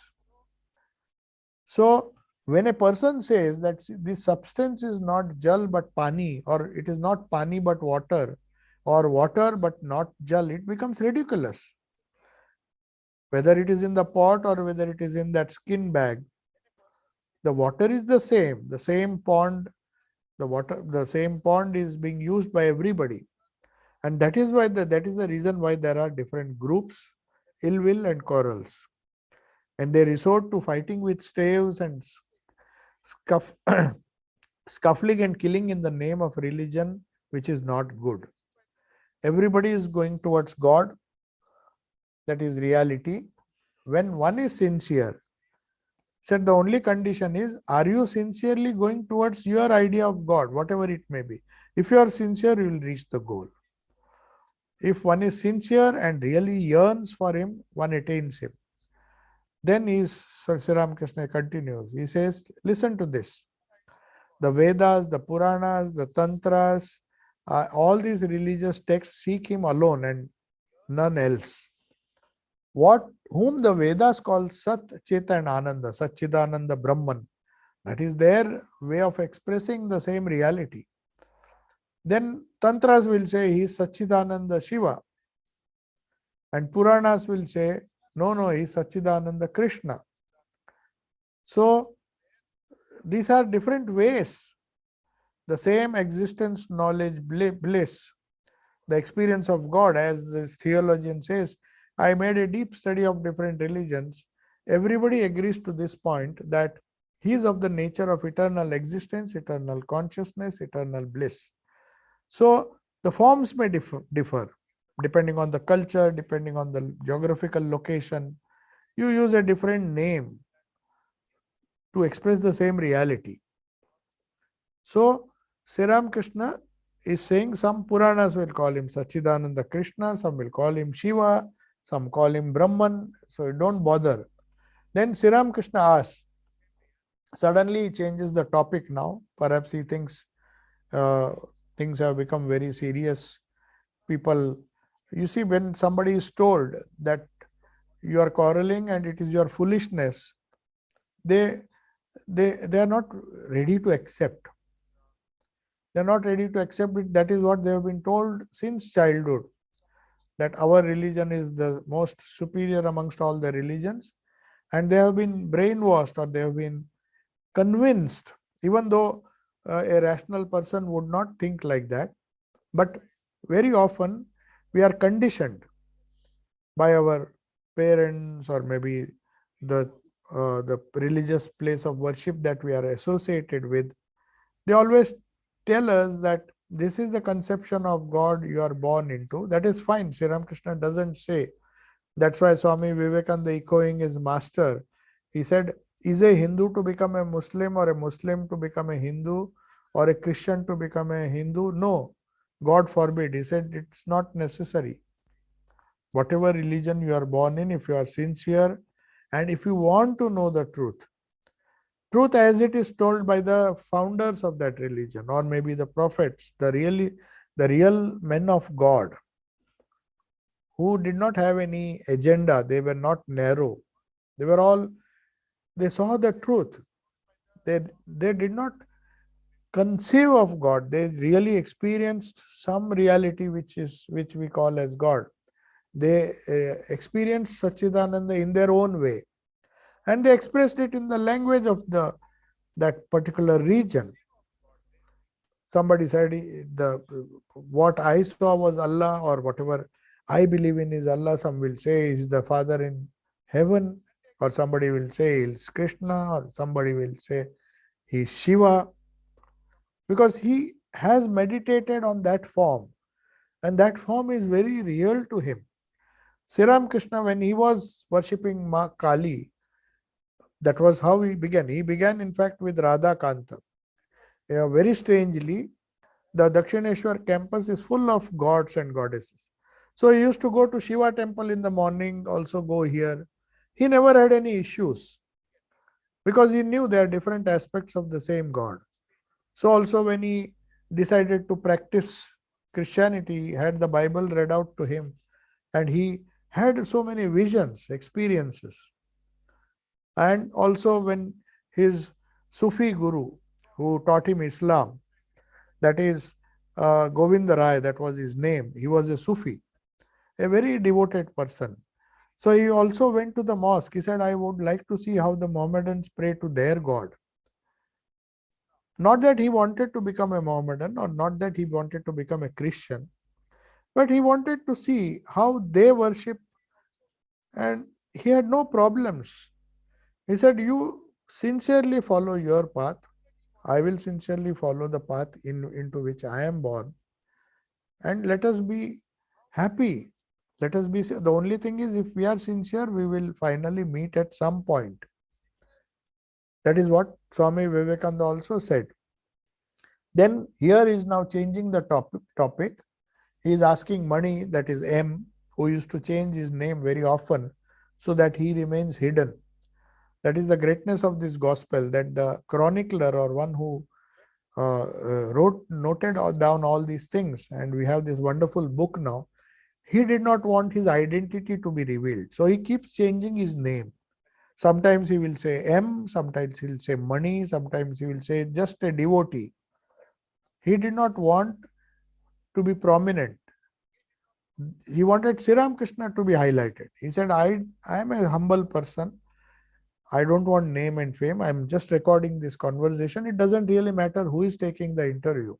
So, when a person says that this substance is not jal but pani, or it is not pani but water, or water but not jal, it becomes ridiculous. Whether it is in the pot or whether it is in that skin bag, the water is the same pond, the same pond is being used by everybody. And that is why that is the reason why there are different groups, ill will and quarrels. And they resort to fighting with staves and scuffling and killing in the name of religion, which is not good. Everybody is going towards God, that is reality. When one is sincere, said the only condition is, are you sincerely going towards your idea of God, whatever it may be? If you are sincere, you will reach the goal. If one is sincere and really yearns for him, one attains him. Then Sri Ramakrishna continues. He says, listen to this. The Vedas, the Puranas, the Tantras, all these religious texts seek him alone and none else. Whom the Vedas call Sat, Cheta and Ananda, Satchidananda Brahman. That is their way of expressing the same reality. Then Tantras will say he is Satchidananda Shiva. And Puranas will say, no, he is Satchidananda Krishna. So these are different ways. The same existence, knowledge, bliss, the experience of God, as this theologian says, I made a deep study of different religions. Everybody agrees to this point that he is of the nature of eternal existence, eternal consciousness, eternal bliss. So the forms may differ depending on the culture, depending on the geographical location. You use a different name to express the same reality. So Sri Ramakrishna is saying some Puranas will call him Satchidananda Krishna, some will call him Shiva, some call him Brahman, so don't bother. Then Sri Ramakrishna asks, suddenly he changes the topic now. Perhaps he thinks things have become very serious. People, you see, when somebody is told that you are quarreling and it is your foolishness, they are not ready to accept. They are not ready to accept it. That is what they have been told since childhood, that our religion is the most superior amongst all the religions, and they have been brainwashed, or they have been convinced, even though a rational person would not think like that. But very often we are conditioned by our parents, or maybe the religious place of worship that we are associated with. They always tell us that this is the conception of God you are born into. That is fine. Sri Ramakrishna doesn't say. That's why Swami Vivekananda, echoing his master, he said, is a Hindu to become a Muslim, or a Muslim to become a Hindu, or a Christian to become a Hindu? No, God forbid. He said it's not necessary. Whatever religion you are born in, if you are sincere and if you want to know the truth as it is told by the founders of that religion, or maybe the prophets, the real men of God, who did not have any agenda, they were not narrow. They saw the truth. They did not conceive of God. They really experienced some reality which we call as God. They experienced Satchidananda in their own way, and they expressed it in the language of that particular region. Somebody said what I saw was Allah, or whatever I believe in is Allah. Some will say is the Father in heaven, or somebody will say it's Krishna, or somebody will say he's Shiva, because he has meditated on that form, and that form is very real to him. Sri Ramakrishna, when he was worshipping Ma Kali, that was how he began. He began, in fact, with Radha Kanta. Very strangely, the Dakshineshwar campus is full of gods and goddesses. So he used to go to Shiva temple in the morning, also go here. He never had any issues, because he knew there are different aspects of the same God. So also when he decided to practice Christianity, he had the Bible read out to him, and he had so many visions, experiences. And also when his Sufi guru, who taught him Islam, that is Govinda Rai, that was his name, he was a Sufi, a very devoted person. So he also went to the mosque. He said, I would like to see how the Mohammedans pray to their God. Not that he wanted to become a Mohammedan, or not that he wanted to become a Christian, but he wanted to see how they worship, and he had no problems. He said, you sincerely follow your path. I will sincerely follow the path into which I am born. And let us be happy. Let us be. The only thing is, if we are sincere, we will finally meet at some point. That is what Swami Vivekananda also said. Then here is now changing the topic. He is asking Mani, that is M, who used to change his name very often so that he remains hidden. That is the greatness of this gospel, that the chronicler or one who noted down all these things, and we have this wonderful book now. He did not want his identity to be revealed. So he keeps changing his name. Sometimes he will say M, sometimes he will say Mani, sometimes he will say just a devotee. He did not want to be prominent. He wanted Sri Ramakrishna to be highlighted. He said, I am a humble person. I don't want name and fame. I'm just recording this conversation. It doesn't really matter who is taking the interview.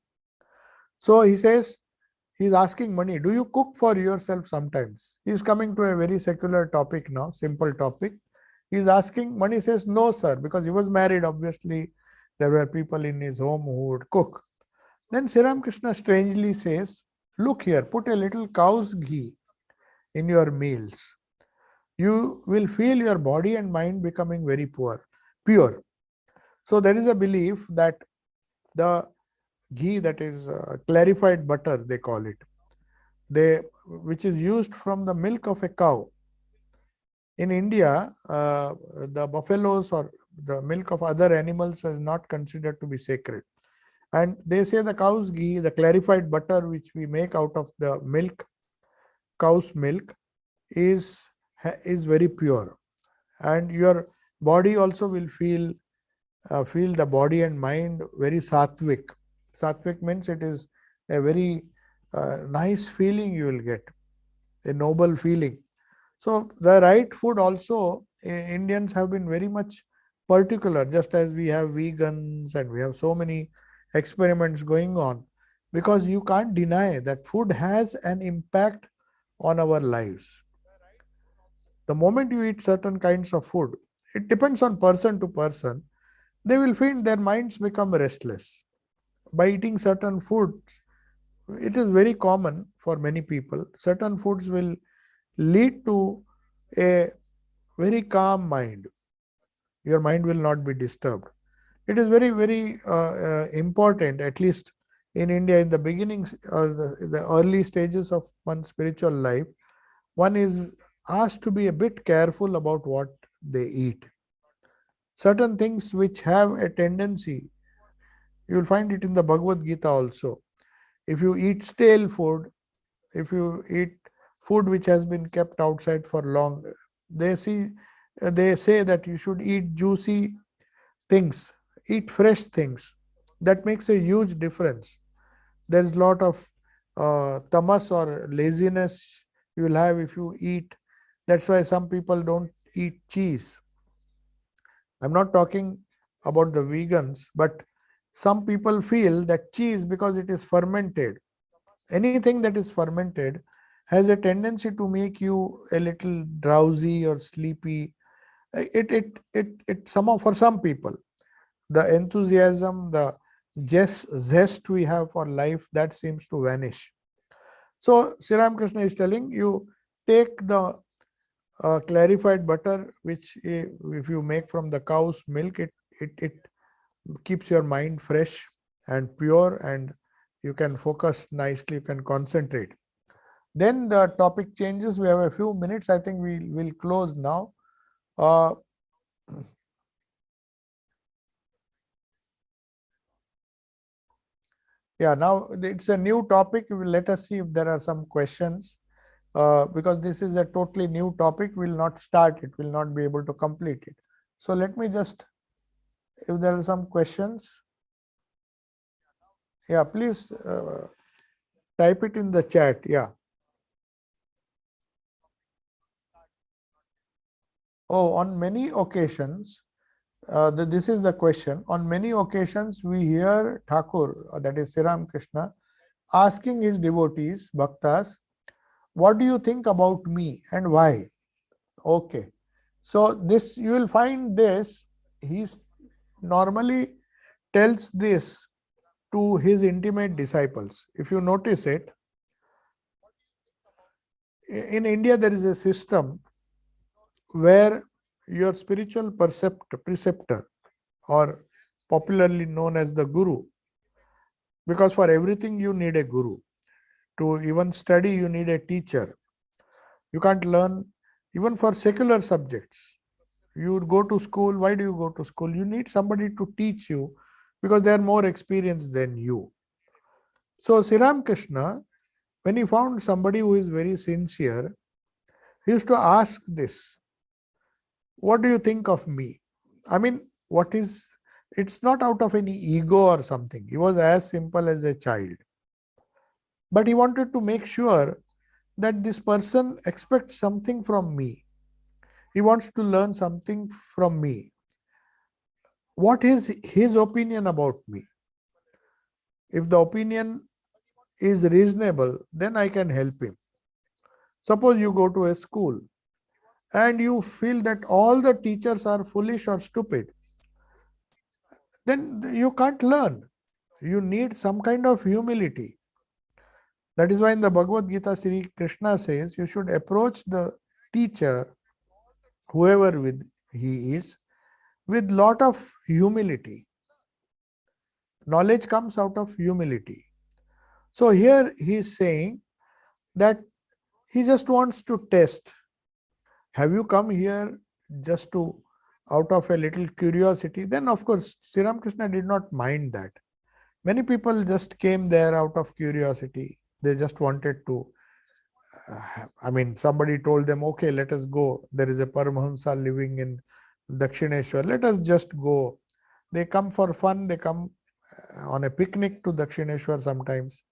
So he says, he's asking Mani, do you cook for yourself sometimes? He's coming to a very secular topic now, simple topic. He's asking, Mani says, no, sir, because he was married. Obviously, there were people in his home who would cook. Then Sri Ramakrishna strangely says, look here, put a little cow's ghee in your meals. You will feel your body and mind becoming very pure. So there is a belief that the ghee, that is clarified butter, they call it, which is used from the milk of a cow. In India, the buffaloes or the milk of other animals is not considered to be sacred. And they say the cow's ghee, the clarified butter which we make out of the milk, cow's milk, is very pure. And your body also will feel the body and mind very sattvic. Sattvic means it is a very nice feeling you will get, a noble feeling. So the right food also, Indians have been very much particular, just as we have vegans and we have so many experiments going on, because you can't deny that food has an impact on our lives. The moment you eat certain kinds of food, it depends on person to person, they will find their minds become restless. By eating certain foods, it is very common for many people. Certain foods will lead to a very calm mind. Your mind will not be disturbed. It is very, very important, at least in India, in the beginning, the early stages of one's spiritual life, one is asked to be a bit careful about what they eat. Certain things which have a tendency, you will find it in the Bhagavad Gita also. If you eat stale food, if you eat food which has been kept outside for long, they say that you should eat juicy things, eat fresh things. That makes a huge difference. There is a lot of tamas or laziness you will have if you eat. That's why some people don't eat cheese. I'm not talking about the vegans, but some people feel that cheese, because it is fermented, anything that is fermented has a tendency to make you a little drowsy or sleepy. For some people, the enthusiasm, the zest we have for life, that seems to vanish. So Sri Ramakrishna is telling you, take the clarified butter, which if you make from the cow's milk, it keeps your mind fresh and pure, and you can focus nicely, you can concentrate. Then the topic changes. We have a few minutes. I think we will close now. Yeah, now it's a new topic. Let us see if there are some questions. Because this is a totally new topic, we will not start it, will not be able to complete it. So let me just, if there are some questions, yeah, please type it in the chat. Yeah. Oh, on many occasions, this is the question. On many occasions, we hear Thakur, that is Sri Ramakrishna, asking his devotees, bhaktas, what do you think about me and why? Okay. So this, you will find this, he normally tells this to his intimate disciples. If you notice it, in India there is a system where your spiritual preceptor, or popularly known as the guru, because for everything you need a guru. To even study, you need a teacher. You can't learn, even for secular subjects, You would go to school. Why do you go to school? You need somebody to teach you because they are more experienced than you. So Sri Krishna, when he found somebody who is very sincere, he used to ask this, what do you think of me? I mean, it's not out of any ego or something. He was as simple as a child. But he wanted to make sure that this person expects something from me. He wants to learn something from me. What is his opinion about me? If the opinion is reasonable, then I can help him. Suppose you go to a school and you feel that all the teachers are foolish or stupid, then you can't learn. You need some kind of humility. That is why in the Bhagavad Gita, Sri Krishna says you should approach the teacher, whoever he is, with lot of humility. Knowledge comes out of humility. So here he is saying that he just wants to test. Have you come here just to out of a little curiosity? Then of course Sri Ramakrishna did not mind that. Many people just came there out of curiosity. They just wanted to somebody told them, okay, let us go. There is a Paramahamsa living in Dakshineshwar. Let us just go. They come for fun. They come on a picnic to Dakshineshwar sometimes.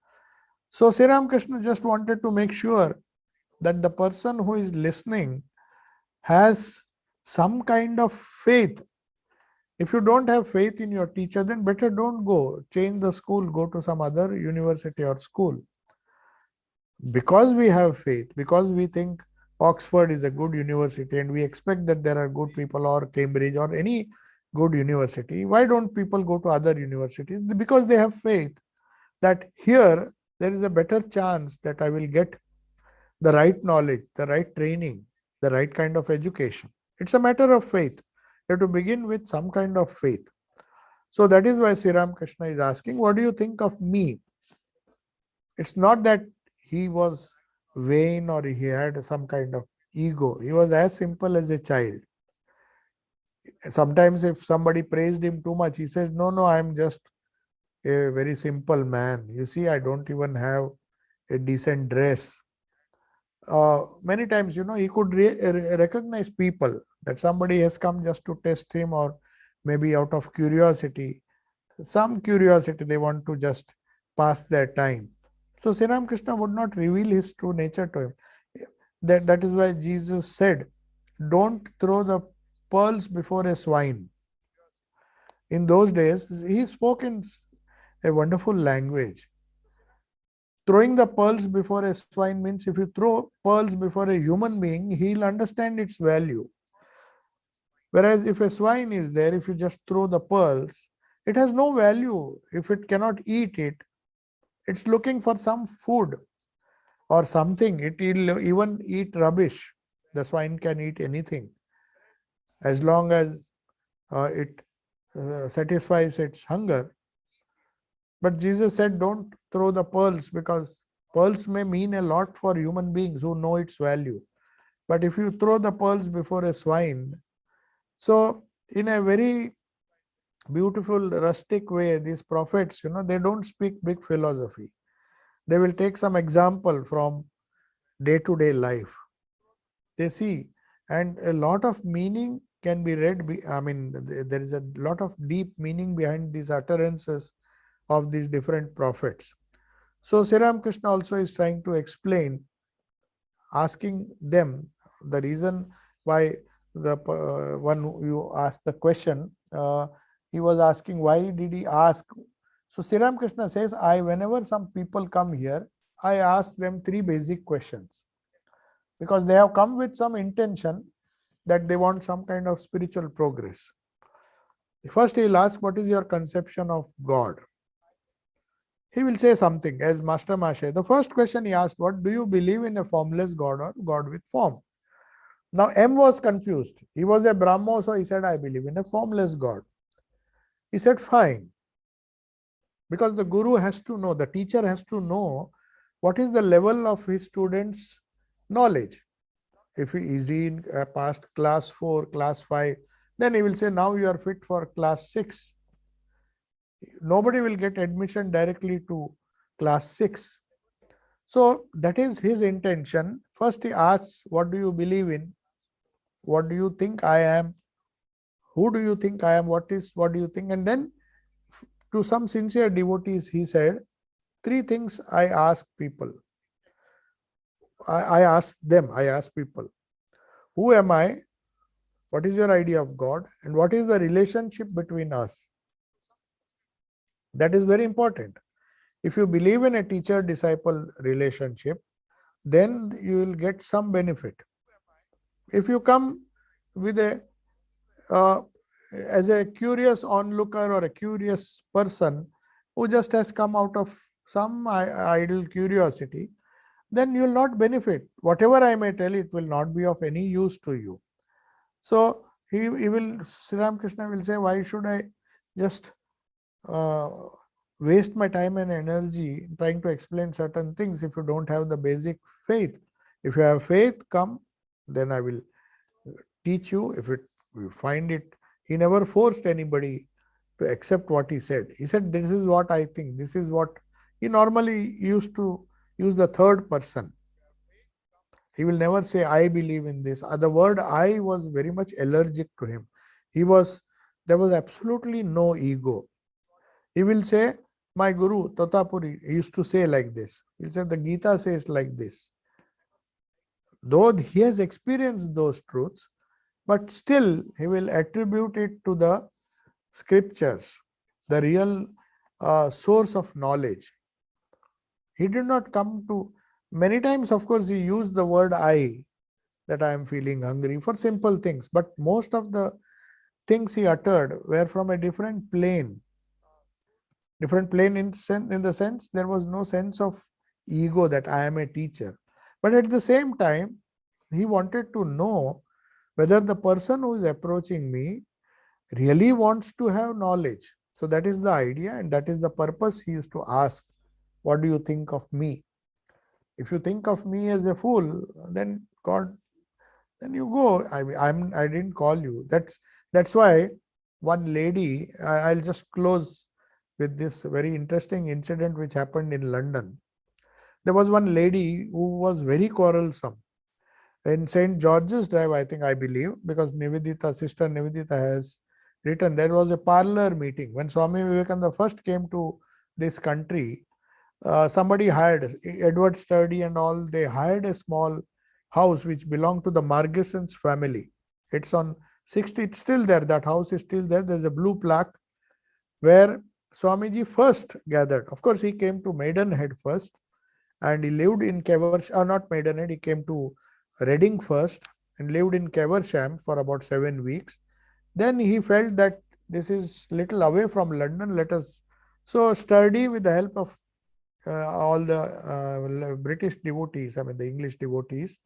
So Sri Ramakrishna just wanted to make sure that the person who is listening has some kind of faith. If you don't have faith in your teacher, then better don't go. Change the school, go to some other university or school. Because we have faith, because we think Oxford is a good university and we expect that there are good people, or Cambridge or any good university, why don't people go to other universities? Because they have faith that here there is a better chance that I will get the right knowledge, the right training, the right kind of education. It's a matter of faith. You have to begin with some kind of faith. So that is why Sri Ramakrishna is asking, what do you think of me? It's not that he was vain or he had some kind of ego. He was as simple as a child. Sometimes if somebody praised him too much, he says, no, I'm just a very simple man. You see, I don't even have a decent dress. Many times, he could recognize people, that somebody has come just to test him, or maybe out of curiosity. Some curiosity, they want to just pass their time. So Sri Ramakrishna would not reveal his true nature to him. That is why Jesus said, don't throw the pearls before a swine. In those days, he spoke in a wonderful language. Throwing the pearls before a swine means if you throw pearls before a human being, he'll understand its value. Whereas if a swine is there, if you just throw the pearls, it has no value. If it cannot eat it, it's looking for some food or something. It will even eat rubbish. The swine can eat anything as long as it satisfies its hunger. But Jesus said, don't throw the pearls, because pearls may mean a lot for human beings who know its value. But if you throw the pearls before a swine, so in a very beautiful rustic way, these prophets, they don't speak big philosophy. They will take some example from day-to-day life. They see, and a lot of meaning can be read. There is a lot of deep meaning behind these utterances of these different prophets. So Sri Ramakrishna also is trying to explain, asking them the reason why the one you asked the question, he was asking why did he ask. So Sri Ramakrishna says, whenever some people come here, I ask them 3 basic questions, because they have come with some intention that they want some kind of spiritual progress. First, he will ask, what is your conception of God? He will say something as Master Mashe. The first question he asked, what do you believe in, a formless God or God with form? Now M was confused. He was a Brahmo, so he said, I believe in a formless God. He said, fine. Because the guru has to know, the teacher has to know what is the level of his students' knowledge. If he is in past class 4, class 5, then he will say, now you are fit for class 6. Nobody will get admission directly to class 6. So that is his intention. First he asks, what do you believe in? What do you think I am? Who do you think I am? What do you think? And then to some sincere devotees, he said, three things I ask people. I ask people, who am I? What is your idea of God? And what is the relationship between us? That is very important. If you believe in a teacher-disciple relationship, then you will get some benefit. If you come with a uh, as a curious onlooker or a curious person who just has come out of some idle curiosity, then you will not benefit. Whatever I may tell, it will not be of any use to you. So he will, Sri Ramakrishna will say, why should I just uh, waste my time and energy trying to explain certain things if you don't have the basic faith? If you have faith, come, then I will teach you. If you find it, he never forced anybody to accept what he said. He said, this is what I think. This is what he normally used to use, the third person. He will never say, I believe in this. The word I was very much allergic to him. There was absolutely no ego. He will say, my Guru, Tatapuri, used to say like this. He said, the Gita says like this. Though he has experienced those truths, but still he will attribute it to the scriptures, the real source of knowledge. He did not come to, many times, of course, he used the word I, that I am feeling hungry, for simple things. But most of the things he uttered were from a different plane. Different plane in the sense there was no sense of ego that I am a teacher. But at the same time, he wanted to know whether the person who is approaching me really wants to have knowledge. So that is the idea, and that is the purpose. He used to ask, what do you think of me? If you think of me as a fool, then God, then you go. I didn't call you. That's why one lady, I'll just close with this very interesting incident which happened in London. There was one lady who was very quarrelsome. In St. George's Drive, I believe, because Sister Nivedita has written, there was a parlor meeting. When Swami Vivekananda first came to this country, somebody hired, Edward Sturdy and all, they hired a small house which belonged to the Margison's family. It's on 60, it's still there, that house is still there. There's a blue plaque where Swamiji first gathered. Of course, he came to Maidenhead first, and he lived in not Maidenhead, he came to Reading first and lived in Caversham for about 7 weeks. Then he felt that this is little away from London, let us, so Sturdy, with the help of all the British devotees, the English devotees,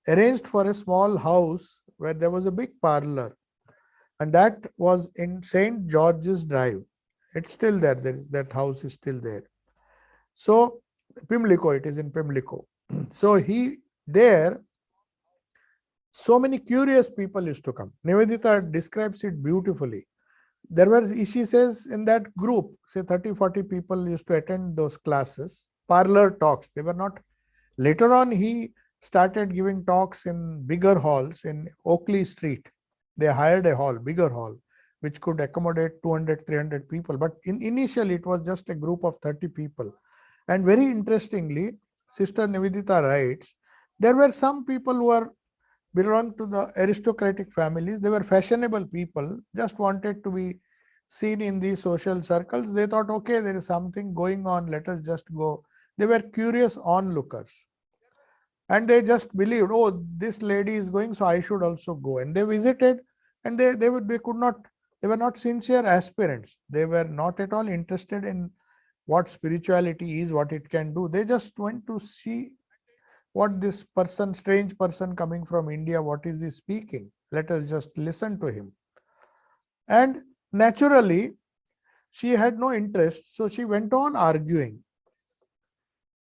arranged for a small house where there was a big parlor, and that was in St. George's Drive. It's still there. That house is still there. So Pimlico, it is in Pimlico. So there, so many curious people used to come. Nivedita describes it beautifully. She says, in that group, say 30, 40 people used to attend those classes, parlor talks. They were not, later on he started giving talks in bigger halls in Oakley Street. They hired a hall, bigger hall, which could accommodate 200, 300 people. But initially it was just a group of 30 people. And very interestingly, Sister Nivedita writes, there were some people who belonged to the aristocratic families. They were fashionable people, just wanted to be seen in these social circles. They thought, okay, there is something going on, let us just go. They were curious onlookers. And they just believed, oh, this lady is going, so I should also go. And they visited, and they were not sincere aspirants. They were not at all interested in what spirituality is, what it can do. They just went to see what this person, strange person coming from India, what is he speaking? Let us just listen to him. And naturally, she had no interest, so she went on arguing.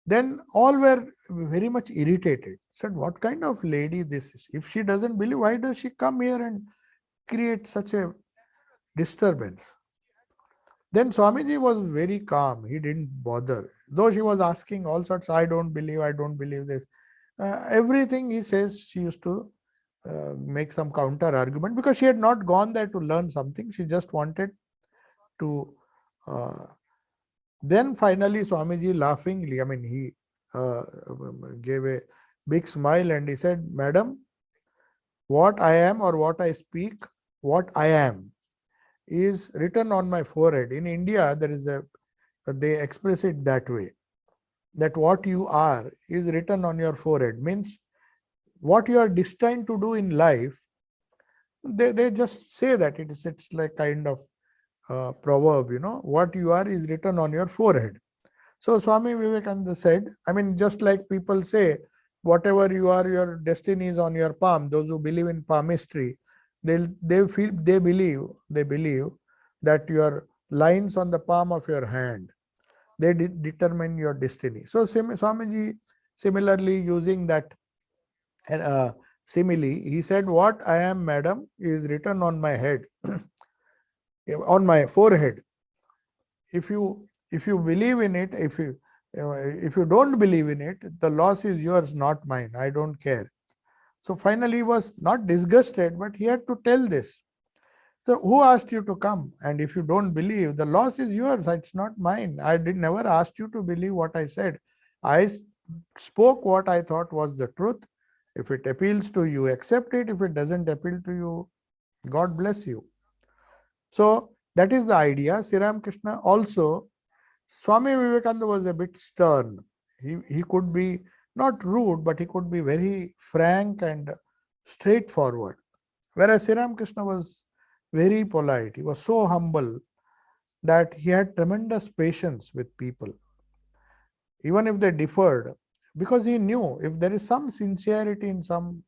Then all were very much irritated. Said, what kind of lady this is? If she doesn't believe, why does she come here and create such a disturbance? Then Swamiji was very calm. He didn't bother. Though she was asking all sorts, I don't believe this. Everything he says, she used to make some counter argument because she had not gone there to learn something. She just wanted to. Then finally, Swamiji laughingly, he gave a big smile and he said, Madam, what I am or what I speak, what I am is written on my forehead. In India, they express it that way, that what you are is written on your forehead. Means what you are destined to do in life, they just say that it's like kind of proverb, what you are is written on your forehead. So Swami Vivekananda said, just like people say, whatever you are, your destiny is on your palm. Those who believe in palmistry, they believe that your lines on the palm of your hand, they determine your destiny. So Swamiji, similarly using that simile, he said, what I am, madam, is written on my head, on my forehead. If you believe in it, if you don't believe in it, the loss is yours, not mine. I don't care. So finally he was not disgusted, but he had to tell this. So who asked you to come? And if you don't believe, the loss is yours. It's not mine. I never asked you to believe what I said. I spoke what I thought was the truth. If it appeals to you, accept it. If it doesn't appeal to you, God bless you. So that is the idea. Sri Ramakrishna also, Swami Vivekananda was a bit stern. He could be not rude, but he could be very frank and straightforward. Whereas Sri Ramakrishna was very polite. He was so humble that he had tremendous patience with people, even if they differed, because he knew if there is some sincerity in some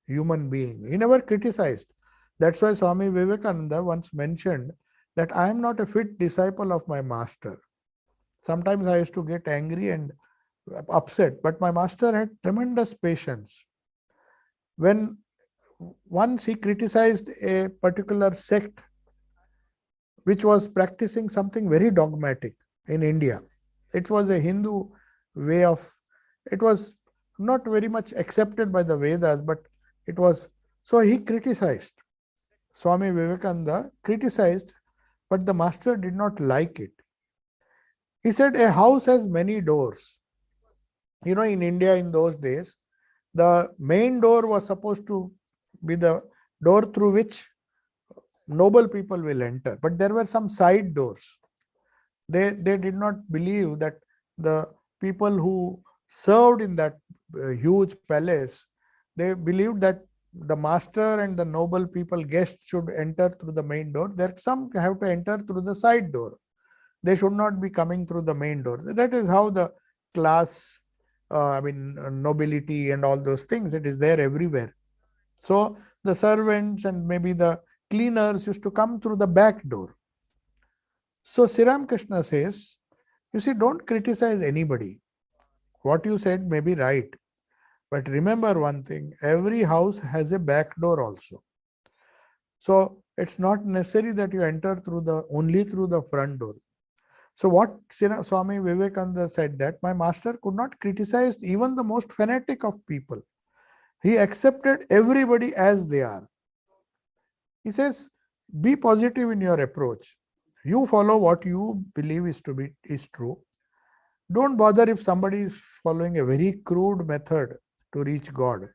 human being, he never criticized. That's why Swami Vivekananda once mentioned that I am not a fit disciple of my master. Sometimes I used to get angry and upset, but my master had tremendous patience. When once he criticized a particular sect which was practicing something very dogmatic in India. It was a Hindu way of, it was not very much accepted by the Vedas, but it was, so he criticized. Swami Vivekananda criticized, but the master did not like it. He said, a house has many doors. In India in those days, the main door was supposed to be the door through which noble people will enter, but there were some side doors. They did not believe that the people who served in that huge palace, they believed that the master and the noble people, guests, should enter through the main door. There some have to enter through the side door. They should not be coming through the main door. That is how the class, nobility and all those things, it is there everywhere. So the servants and maybe the cleaners used to come through the back door. So Sri Ramakrishna says, you see, don't criticize anybody. What you said may be right. But remember one thing, every house has a back door also. So it's not necessary that you enter only through the front door. So what Swami Vivekananda said, that my master could not criticize even the most fanatic of people. He accepted everybody as they are. He says, be positive in your approach. You follow what you believe is true. Don't bother if somebody is following a very crude method to reach God.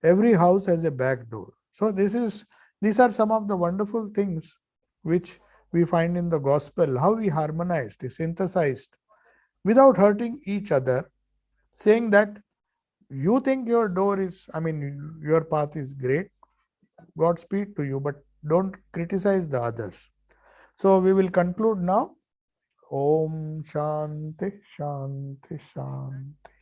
Every house has a back door. So these are some of the wonderful things which we find in the gospel, how we harmonized, synthesized, without hurting each other, saying that you think your your path is great, Godspeed to you, but don't criticize the others. So we will conclude now. Om Shanti Shanti Shanti.